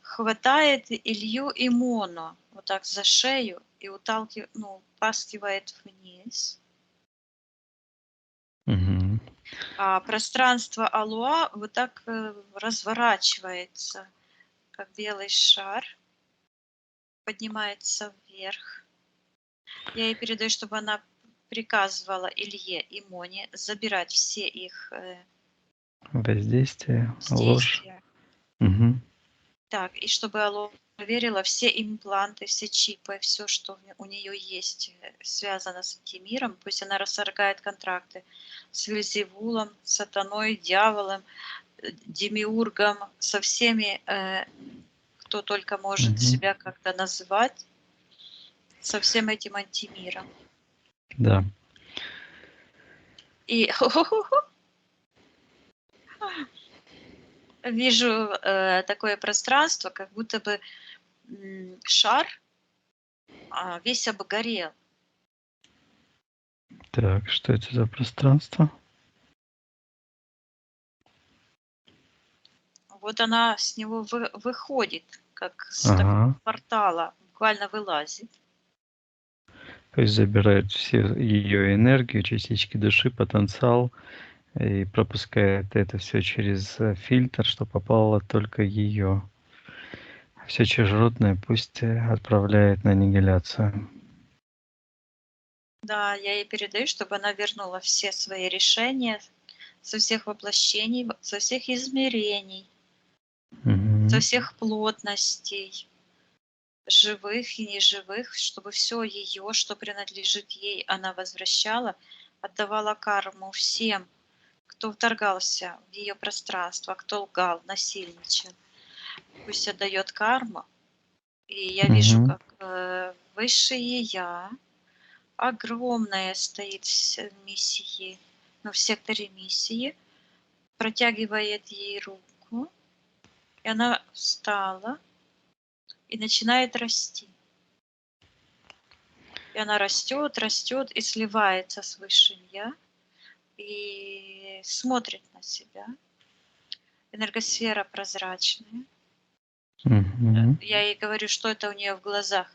S2: хватает Илью и Моно вот так за шею и утаскивает вниз. А пространство Алуа вот так разворачивается, как белый шар, поднимается вверх. Я ей передаю, чтобы она приказывала Илье и Моне забирать все их
S1: Воздействие, ложь.
S2: действия. Так, и чтобы Алло проверила все импланты, все чипы, все, что у нее есть, связано с этим миром. Пусть она расторгает контракты с Вельзевулом, сатаной, дьяволом, демиургом, со всеми, кто только может себя как-то называть, со всем этим антимиром.
S1: Да.
S2: И вижу такое пространство, как будто бы шар весь обгорел.
S1: Так, что это за пространство?
S2: Вот она с него выходит, как с такого портала, буквально вылазит.
S1: То есть забирает все ее энергию, частички души, потенциал и пропускает это все через фильтр, что попало только ее. Все чужеродное пусть отправляет на аннигиляцию.
S2: Да, я ей передаю, чтобы она вернула все свои решения со всех воплощений, со всех измерений, со всех плотностей, живых и неживых, чтобы все ее, что принадлежит ей, она возвращала, отдавала карму всем, кто вторгался в ее пространство, кто лгал, насильничал. Пусть отдает карму. И я вижу, как высшее я, огромное стоит в миссии, в секторе миссии, протягивает ей руку, и она встала и начинает расти. И она растет, растет и сливается с Высшим Я, и смотрит на себя. Энергосфера прозрачная.
S1: Мгм.
S2: Я ей говорю, что это у нее в глазах.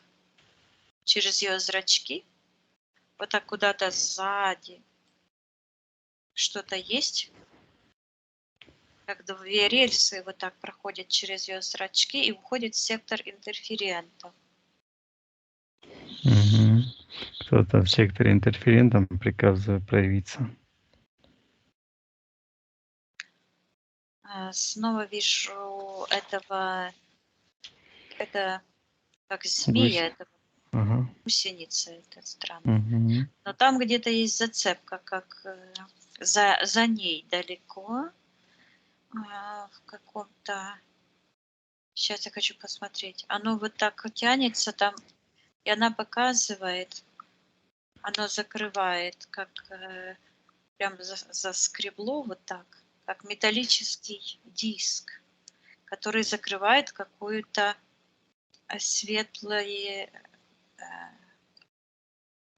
S2: Через ее зрачки, вот так куда-то сзади что-то есть, как две рельсы вот так проходят через ее зрачки и уходит в сектор интерферентов.
S1: Мгм. Кто-то в секторе интерферентом приказывает проявиться.
S2: Снова вижу этого, это как
S1: Гусь.
S2: змея, это
S1: Ага.
S2: гусеница, это странно.
S1: Мгм.
S2: Но там где-то есть зацепка, как за ней далеко, в каком-то... Сейчас я хочу посмотреть. Оно вот так тянется там, и она показывает, оно закрывает, как прям заскребло вот так, как металлический диск, который закрывает какую-то светлое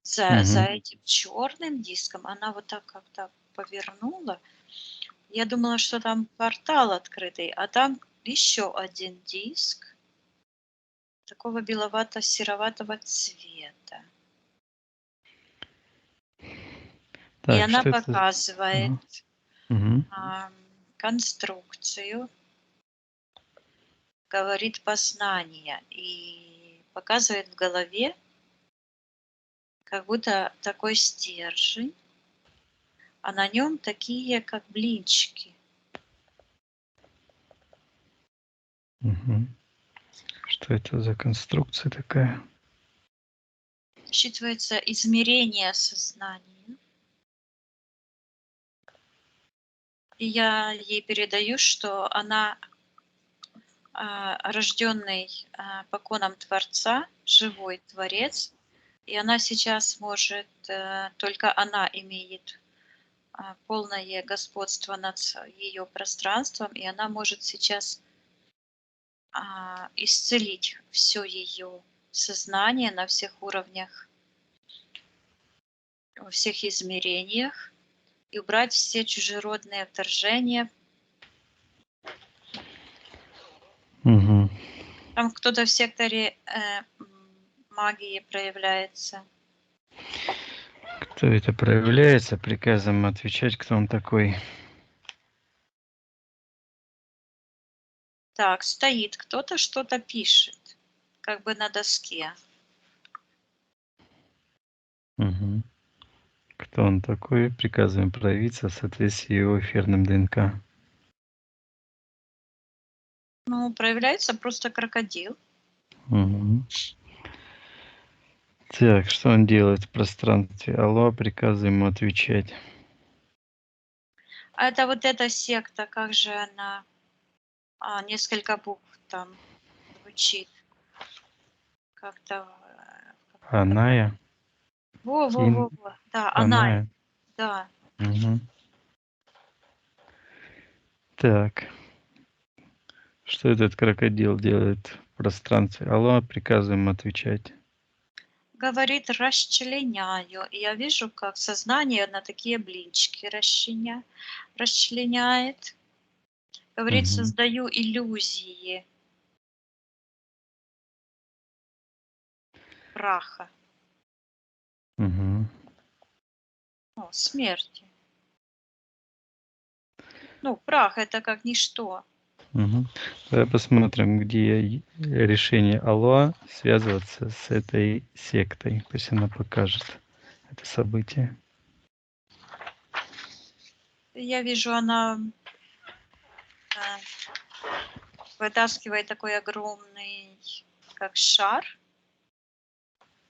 S2: за
S1: Мгм.
S2: этим черным диском. Она вот так как-то повернула. Я думала, что там портал открытый, а там еще один диск такого беловато-сероватого цвета. И
S1: Так,
S2: она
S1: что это?
S2: показывает
S1: Ага. Мгм.
S2: конструкцию, говорит познание и показывает в голове, как будто такой стержень, а на нем такие, как блинчики.
S1: Мгм. Что это за конструкция такая?
S2: Считывается измерение сознания. И я ей передаю, что она рожденный поконом Творца, живой Творец, и она сейчас может, только она имеет полное господство над ее пространством, и она может сейчас исцелить все ее сознание на всех уровнях, во всех измерениях и убрать все чужеродные вторжения.
S1: Мгм.
S2: Там кто-то в секторе магии проявляется.
S1: Кто это проявляется, приказом отвечать, кто он такой.
S2: Так, стоит кто-то, что-то пишет, как бы на доске.
S1: Мгм. Кто он такой, приказываем проявиться в соответствии с его эфирным ДНК.
S2: Ну, проявляется просто крокодил.
S1: Мгм. Так, что он делает в пространстве? Алло, приказываем ему отвечать.
S2: А это вот эта секта, как же она, несколько букв там звучит. Как-то в каком-то...
S1: Аная?
S2: Во-во-во-во. Да, она,
S1: Аная?
S2: да.
S1: Мгм. Так, что этот крокодил делает в пространстве? Алло, приказываем отвечать.
S2: Говорит, расчленяю. И я вижу, как сознание на такие блинчики расчленяет. Говорит,
S1: Мгм.
S2: создаю иллюзии праха,
S1: Мгм.
S2: смерти. Ну, прах это как ничто.
S1: Мгм. Давай посмотрим, где решение Алло связываться с этой сектой. Пусть она покажет это событие.
S2: Я вижу, она вытаскивает такой огромный, как шар,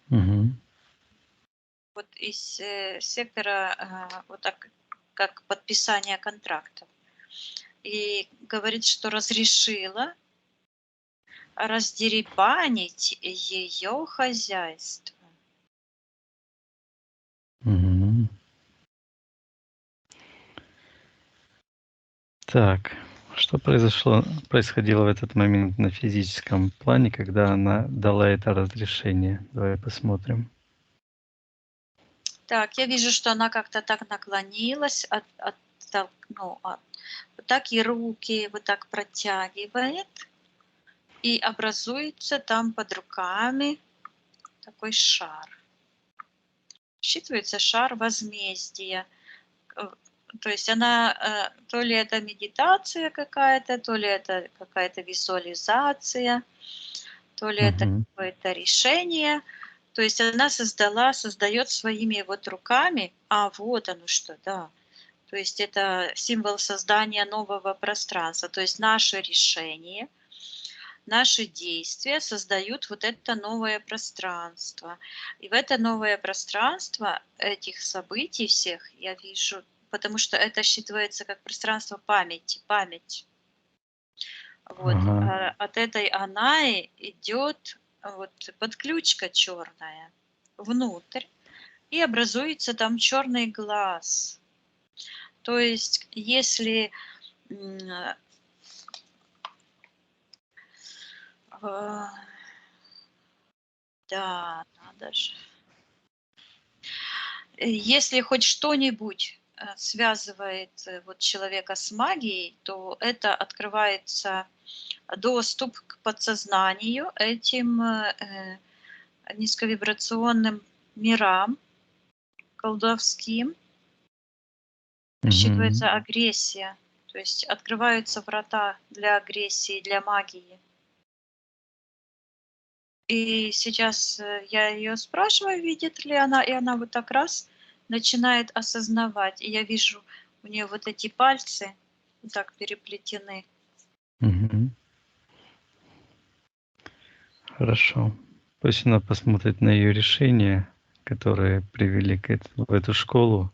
S1: Мгм.
S2: вот из сектора, вот так, как подписание контрактов. И говорит, что разрешила раздеребанить ее хозяйство.
S1: Мгм. Так, что происходило в этот момент на физическом плане, когда она дала это разрешение? Давай посмотрим.
S2: Так, я вижу, что она как-то так наклонилась, вот так и руки вот так протягивает, и образуется там под руками такой шар. Считывается шар возмездия. Э, То есть она, то ли это медитация какая-то, то ли это какая-то визуализация, то ли это
S1: Мгм.
S2: какое-то решение. То есть она создает своими вот руками, вот оно что, да. То есть это символ создания нового пространства. То есть наше решение, наши действия создают вот это новое пространство. И в это новое пространство этих событий всех я вижу, потому что это считывается как пространство памяти, память. Вот,
S1: Ага.
S2: от этой Анаи идет вот подключка черная внутрь, и образуется там черный глаз. То есть, если м, а, да, надо же. Если хоть что-нибудь связывает вот человека с магией, то это открывается доступ к подсознанию этим низковибрационным мирам колдовским,
S1: Мгм.
S2: считывается агрессия, то есть открываются врата для агрессии, для магии. И сейчас я ее спрашиваю, видит ли она, и она вот так раз начинает осознавать. И я вижу, у нее вот эти пальцы вот так переплетены.
S1: Мгм. Хорошо. Пусть она посмотрит на ее решения, которые привели в эту школу.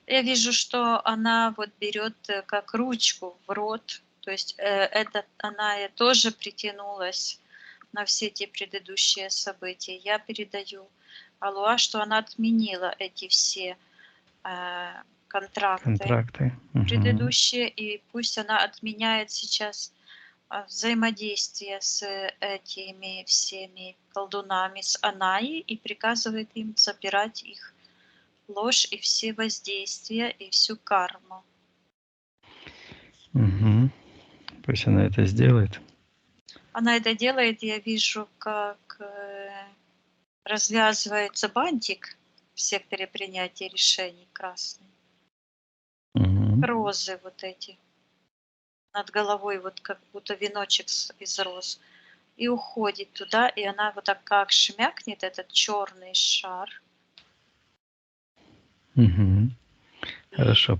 S2: Я вижу, что она вот берет как ручку в рот, то есть она тоже притянулась на все те предыдущие события. Я передаю Алуа, что она отменила эти все контракты
S1: Контракты. Мгм.
S2: предыдущие, и пусть она отменяет сейчас взаимодействие с этими всеми колдунами, с Анаей, и приказывает им забирать их ложь и все воздействия, и всю карму.
S1: Мгм. Пусть она это сделает.
S2: Она это делает, я вижу, как развязывается бантик в секторе принятия решений красный.
S1: Мгм.
S2: Розы вот эти над головой, вот как будто веночек из роз. И уходит туда, и она вот так как шмякнет этот черный шар.
S1: Мгм.
S2: И
S1: Хорошо.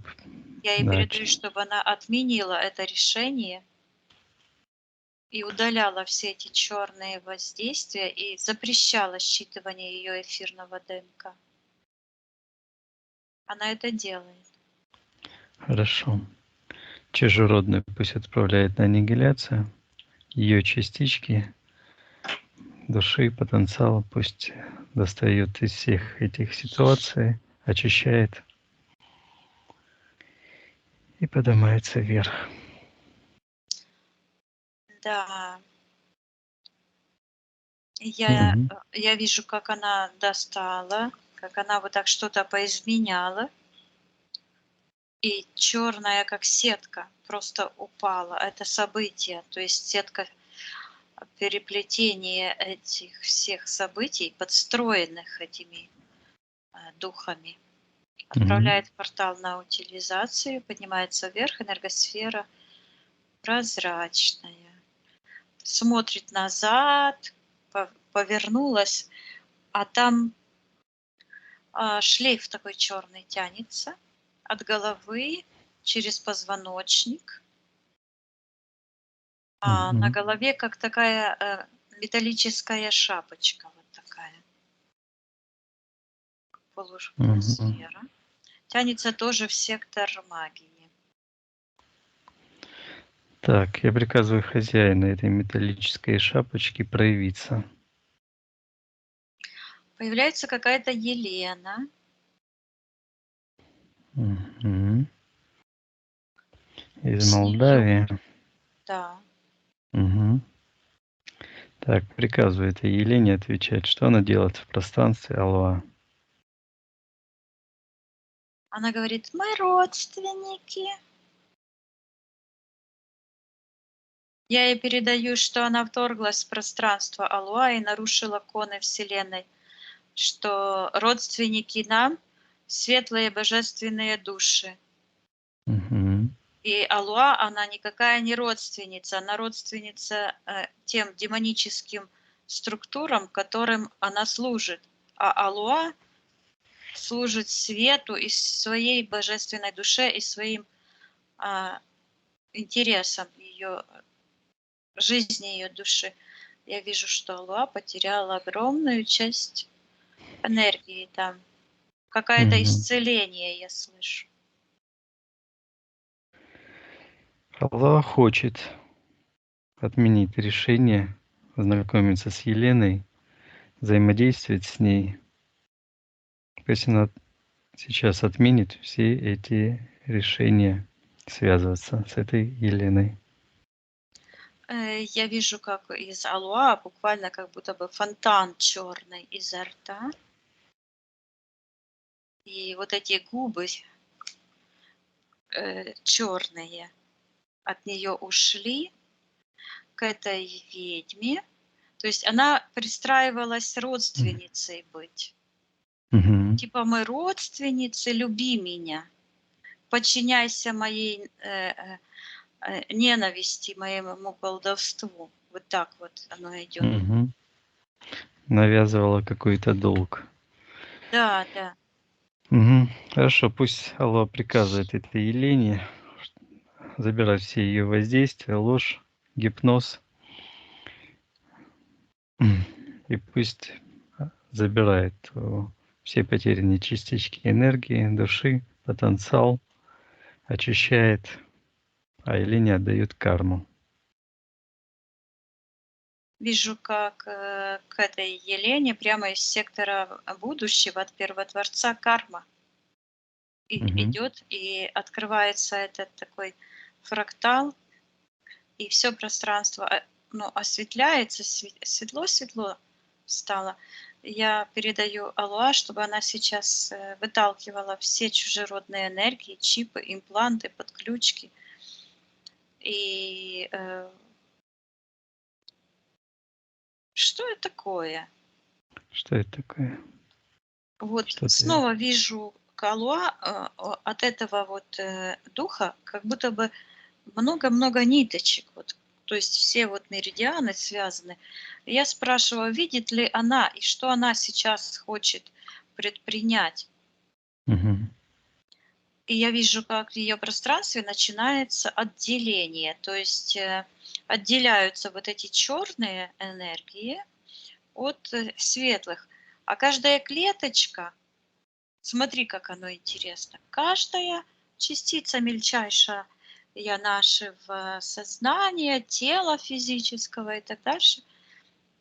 S2: я ей
S1: Да.
S2: передаю, чтобы она отменила это решение и удаляла все эти черные воздействия и запрещала считывание ее эфирного ДНК. Она это делает.
S1: Хорошо. Чужеродную пусть отправляет на аннигиляцию. Ее частички души, потенциала пусть достает из всех этих ситуаций, очищает и поднимается вверх.
S2: Да,
S1: Мгм.
S2: я вижу, как она достала, как она вот так что-то поизменяла, и черная, как сетка, просто упала. Это событие, то есть сетка переплетения этих всех событий, подстроенных этими духами,
S1: Мгм.
S2: отправляет в портал на утилизацию, поднимается вверх, энергосфера прозрачная. Смотрит назад, повернулась, а там шлейф такой черный тянется от головы через позвоночник, а на
S1: Мгм.
S2: голове как такая металлическая шапочка, вот такая
S1: Мгм.
S2: полусфера. Тянется тоже в сектор магии.
S1: Так, я приказываю хозяину этой металлической шапочки проявиться.
S2: Появляется какая-то Елена.
S1: Мгм. из
S2: снизу.
S1: Молдавии.
S2: Да.
S1: Мгм. Так, приказывает Елене отвечать, что она делает в пространстве Алуа.
S2: Она говорит: мы родственники. Я ей передаю, что она вторглась в пространство Алуа и нарушила коны Вселенной, что родственники нам — светлые божественные души.
S1: Мгм.
S2: И Алуа, она никакая не родственница, она родственница тем демоническим структурам, которым она служит. А Алуа служит свету и своей божественной душе, и своим а, интересам ее жизни, ее души. Я вижу, что Алуа потеряла огромную часть энергии там. Какое-то
S1: Мгм.
S2: исцеление я слышу.
S1: Алуа хочет отменить решение, ознакомиться с Еленой, взаимодействовать с ней. То есть она сейчас отменит все эти решения связываться с этой Еленой.
S2: Я вижу, как из Алуа буквально как будто бы фонтан черный изо рта. И вот эти губы черные от нее ушли к этой ведьме. То есть она пристраивалась
S1: М.
S2: родственницей быть.
S1: Мгм.
S2: Типа мы родственницы, люби меня, подчиняйся моей ненависти, моему колдовству. Вот так вот оно идет.
S1: Мгм. Навязывала какой-то долг.
S2: Да, да.
S1: Мгм. Хорошо, пусть Аллах приказывает этой Елене забирать все ее воздействия, ложь, гипноз. И пусть забирает все потерянные частички энергии, души, потенциал, очищает, а Елене отдает карму.
S2: Вижу, как к этой Елене прямо из сектора будущего от первотворца карма
S1: Мгм.
S2: идет, и открывается этот такой фрактал, и все пространство ну, осветляется, светло-светло стало. Я передаю Алуа, чтобы она сейчас выталкивала все чужеродные энергии, чипы, импланты, подключки. И что это такое?
S1: Что это такое?
S2: Вот
S1: Что ты...
S2: снова вижу Калуа от этого вот духа, как будто бы много-много ниточек. Вот, то есть все вот меридианы связаны. Я спрашиваю, видит ли она и что она сейчас хочет предпринять.
S1: Мгм.
S2: И я вижу, как в ее пространстве начинается отделение. То есть отделяются вот эти черные энергии от светлых. А каждая клеточка, смотри, как оно интересно. Каждая частица мельчайшая нашего сознания, тела физического и так дальше,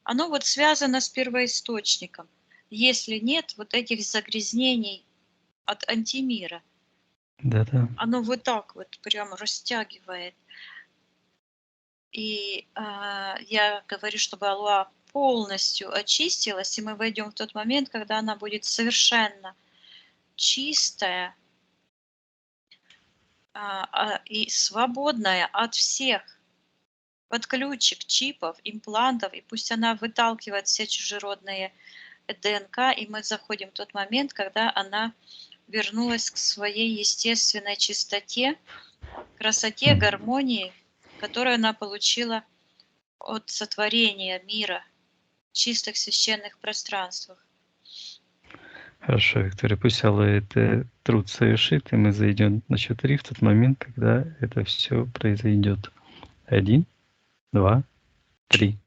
S2: оно вот связано с первоисточником. Если нет вот этих загрязнений от антимира,
S1: Да-да.
S2: оно вот так вот прям растягивает. И я говорю, чтобы Аллах полностью очистилась, и мы войдем в тот момент, когда она будет совершенно чистая, и свободная от всех подключек, чипов, имплантов, и пусть она выталкивает все чужеродные ДНК, и мы заходим в тот момент, когда она вернулась к своей естественной чистоте, красоте,
S1: Мгм.
S2: гармонии, которую она получила от сотворения мира в чистых священных пространствах.
S1: Хорошо, Виктория, пусть Аллах это труд совершит, и мы зайдем на счет 3 в тот момент, когда это все произойдет. 1, 2, 3.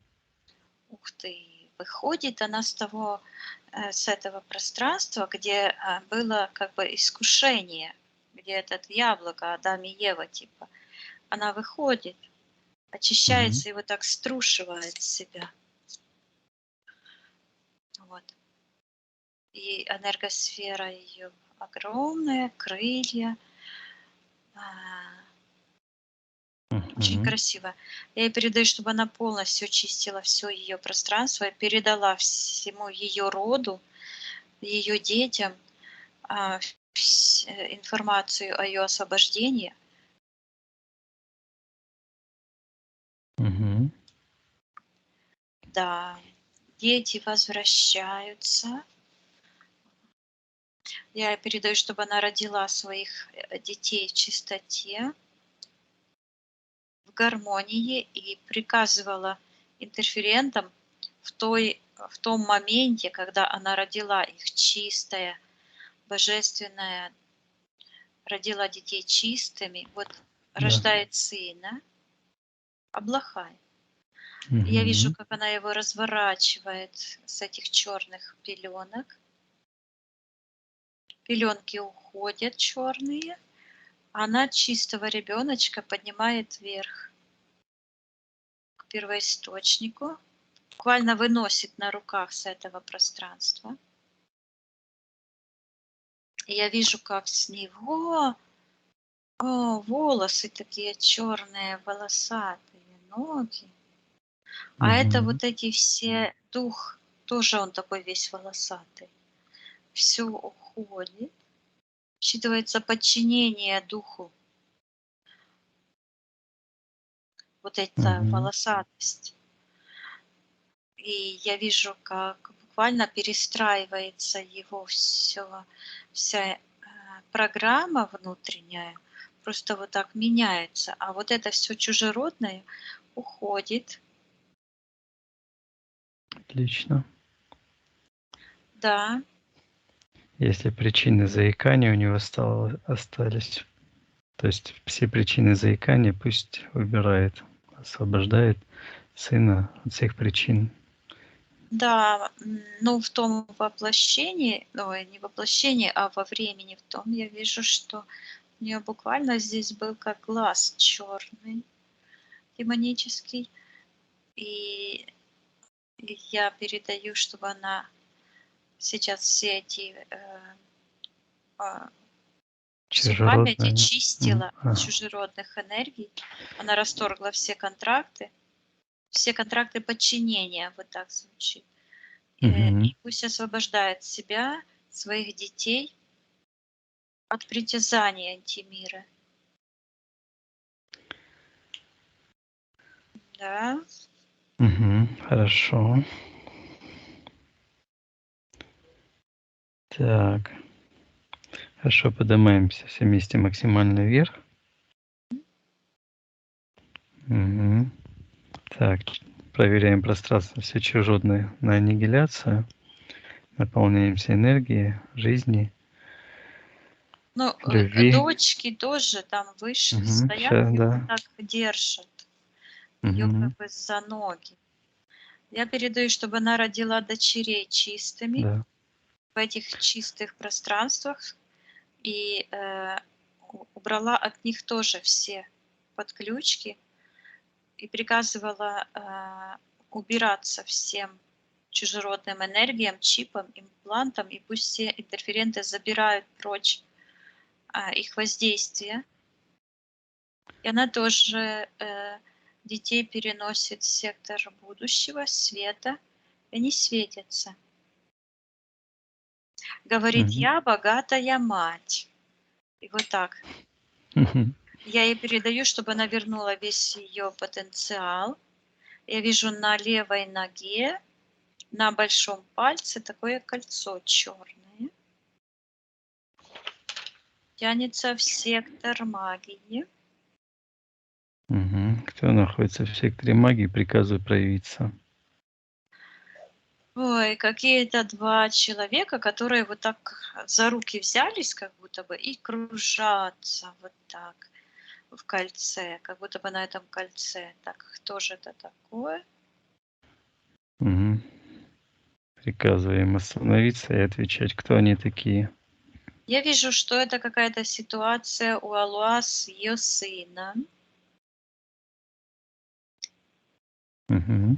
S2: Ух ты! Выходит она с этого пространства, где было как бы искушение, где этот яблоко, Адам и Ева, типа. Она выходит,
S1: Мгм.
S2: очищается и вот так струшивает себя. Вот. И энергосфера ее огромная, крылья. Очень
S1: Мгм.
S2: красиво. Я ей передаю, чтобы она полностью очистила все ее пространство, передала всему ее роду, ее детям информацию о ее освобождении.
S1: Мгм.
S2: Да, дети возвращаются. Я ей передаю, чтобы она родила своих детей в чистоте, в гармонии и приказывала интерферентам в том моменте, когда она родила их чистая, божественная, родила детей чистыми, вот
S1: Да.
S2: рождает сына, Аблахай. И я вижу,
S1: Мгм.
S2: как она его разворачивает с этих черных пеленок. Пеленки уходят черные, она чистого ребеночка поднимает вверх к первоисточнику, буквально выносит на руках с этого пространства. И я вижу, как с него волосы такие черные, волосатые, ноги. А это
S1: Мгм.
S2: вот эти все дух, тоже он такой весь волосатый. Все уходит. Считывается подчинение духу, вот эта
S1: Мгм.
S2: волосатость. И я вижу, как буквально перестраивается его вся программа внутренняя, просто вот так меняется. А вот это все чужеродное уходит.
S1: Отлично.
S2: Да,
S1: Если причины заикания у него остались, то есть все причины заикания пусть убирает, освобождает сына от всех причин.
S2: да, ну, в том воплощении, ой, не воплощении, а во времени в том, я вижу, что у нее буквально здесь был как глаз черный, демонический. И я передаю, чтобы она сейчас все эти, всю память
S1: Чужеродное.
S2: очистила от
S1: Ага.
S2: чужеродных энергий. Она расторгла все контракты подчинения, вот так звучит.
S1: Мгм.
S2: И пусть освобождает себя, своих детей от притязания антимира. Да,
S1: Мгм. Хорошо. Так. Хорошо, поднимаемся все вместе максимально вверх. Мгм. Так, проверяем пространство все чужеродное на аннигиляцию. Наполняемся энергией, жизни,
S2: ну,
S1: любви.
S2: дочки тоже там выше
S1: Мгм.
S2: стоят,
S1: Ща,
S2: его
S1: да.
S2: так держат, ее как
S1: Мгм.
S2: бы за ноги. Я передаю, чтобы она родила дочерей чистыми
S1: Да.
S2: в этих чистых пространствах и убрала от них тоже все подключки и приказывала убираться всем чужеродным энергиям, чипам, имплантам, и пусть все интерференты забирают прочь их воздействие. И она тоже детей переносит в сектор будущего, света, и они светятся. Говорит:
S1: Мгм.
S2: "Я богатая мать". И вот так.
S1: Мгм.
S2: Я ей передаю, чтобы она вернула весь ее потенциал. Я вижу на левой ноге, на большом пальце такое кольцо черное. Тянется в сектор магии.
S1: Мгм. Кто находится в секторе магии, приказываю проявиться.
S2: Ой, какие-то 2 человека, которые вот так за руки взялись как будто бы и кружатся вот так в кольце, как будто бы на этом кольце. Так, кто же это такое?
S1: Мгм. Приказываю им остановиться и отвечать, кто они такие.
S2: Я вижу, что это какая-то ситуация у Алуа с ее сыном.
S1: Мгм.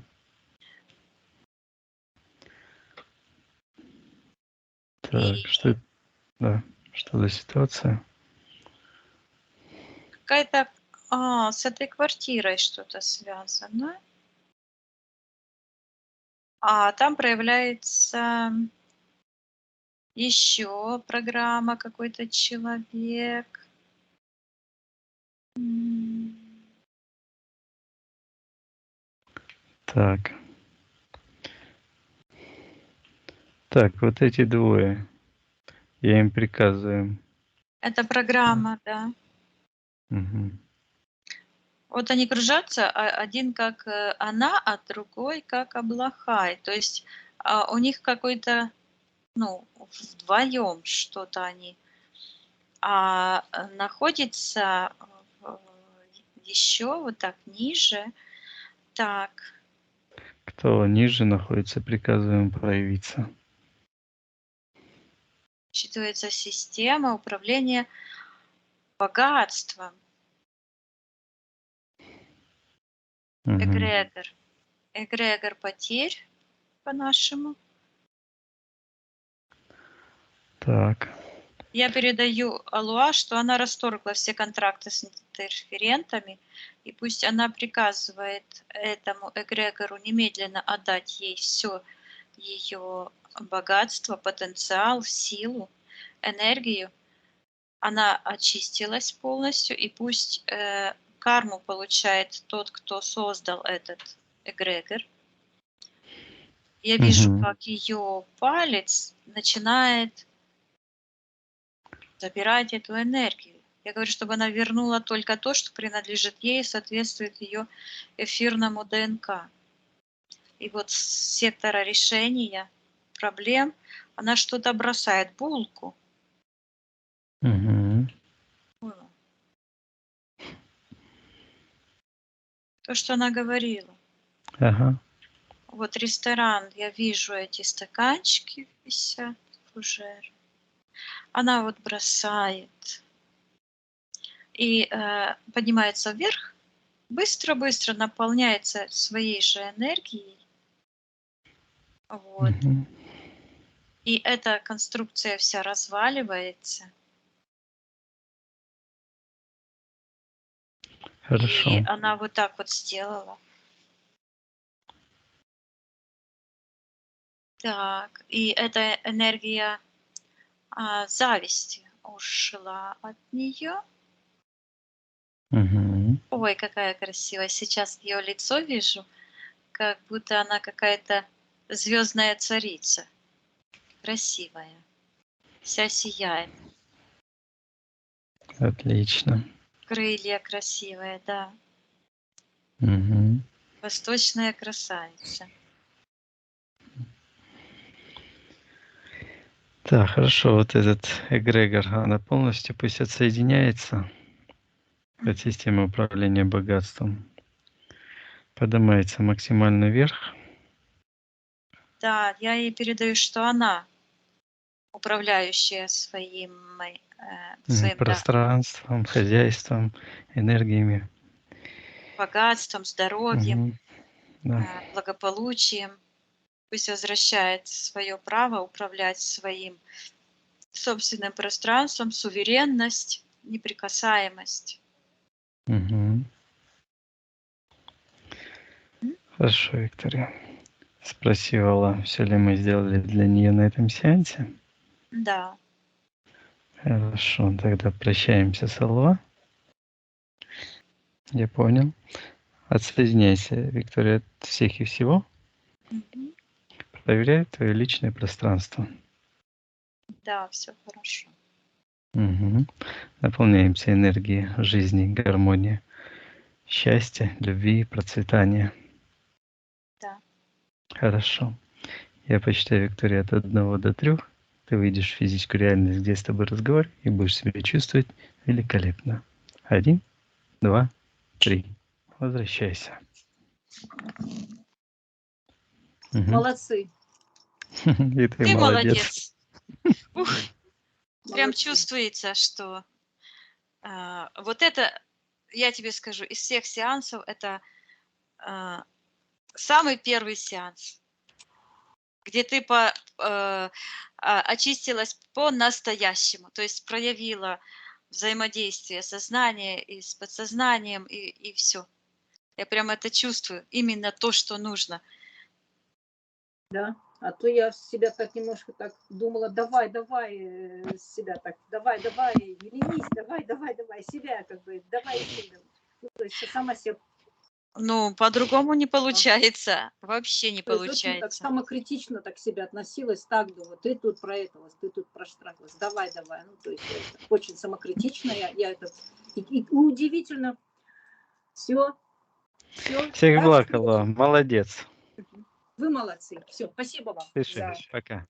S1: Так, что
S2: И
S1: это? Да, что за ситуация?
S2: какая-то с этой квартирой что-то связано. А там проявляется еще программа, какой-то человек. М.
S1: Так. Так, вот эти двое. Я им приказываю.
S2: Это программа, да.
S1: Мгм.
S2: Вот они кружатся, один как она, а другой как Аблахай. То есть у них какой-то, ну, вдвоем что-то они. Находится еще вот так ниже. Так,
S1: Кто ниже находится, приказываем проявиться.
S2: считывается система управления богатством.
S1: Мгм.
S2: Эгрегор. Эгрегор потерь по-нашему.
S1: Так.
S2: Я передаю Алуа, что она расторгла все контракты с интерферентами, и пусть она приказывает этому эгрегору немедленно отдать ей все ее богатство, потенциал, силу, энергию. Она очистилась полностью, и пусть карму получает тот, кто создал этот эгрегор. Я вижу,
S1: Мгм.
S2: как ее палец начинает забирать эту энергию. Я говорю, чтобы она вернула только то, что принадлежит ей и соответствует ее эфирному ДНК. И вот с сектора решения проблем она что-то бросает, булку.
S1: Мгм.
S2: То, что она говорила.
S1: Ага.
S2: Вот ресторан, я вижу эти стаканчики висят, фужеры. Она вот бросает и поднимается вверх, быстро-быстро наполняется своей же энергией. Вот.
S1: Мгм.
S2: И эта конструкция вся разваливается. И
S1: Хорошо.
S2: она вот так вот сделала. Так, и эта энергия зависти ушла от нее.
S1: Мгм.
S2: Ой, какая красивая. Сейчас ее лицо вижу, как будто она какая-то звездная царица. Красивая. Вся сияет.
S1: Отлично.
S2: Крылья красивые, да.
S1: Мгм.
S2: Восточная красавица.
S1: Так, хорошо. Вот этот эгрегор, она полностью пусть отсоединяется от системы управления богатством. Поднимается максимально вверх.
S2: Да, я ей передаю, что она управляющая своим, да,
S1: Пространством, хозяйством, энергиями.
S2: богатством, здоровьем,
S1: Мгм. Да.
S2: благополучием. Пусть возвращает свое право управлять своим собственным пространством, суверенность, неприкасаемость.
S1: Мгм.
S2: М?
S1: Хорошо, Виктория. Спросила, все ли мы сделали для нее на этом сеансе.
S2: Да,
S1: Хорошо, тогда прощаемся с Алва. Я понял. Отсоединяйся, Виктория, от всех и всего.
S2: мгм.
S1: Проверяй твое личное пространство.
S2: Да, все хорошо.
S1: Мгм. Наполняемся энергией жизни, гармонии, счастья, любви, процветания.
S2: Да.
S1: Хорошо. Я посчитаю, Виктория, от 1 до 3. Ты выйдешь в физическую реальность, где я с тобой разговариваю, и будешь себя чувствовать великолепно. 1, 2, 3. Возвращайся. Мгм.
S3: Молодцы,
S1: И ты
S2: Ты
S1: молодец.
S2: молодец. Ух, прям
S3: молодцы.
S2: чувствуется, что вот это, я тебе скажу, из всех сеансов это а, самый первый сеанс, где ты очистилась по-настоящему, то есть проявила взаимодействие сознания и с подсознанием, и все. Я прям это чувствую, именно то, что нужно.
S3: Да. А то я себя так немножко так думала, давай, себя так, давай, не ленись, давай, себя как бы, давай сильно. Ну, то есть сама себя.
S2: Ну, по-другому не получается, вообще не
S3: То есть очень так
S2: получается.
S3: самокритично так к себе относилась, так думаю, ты тут про это, ты тут проштрафилась, давай. Ну, то есть я так очень самокритично, я это, и удивительно, все.
S1: Всех благ, Алла. Молодец.
S3: Вы молодцы. Все, спасибо вам
S1: Пиши.
S3: за
S1: Пока.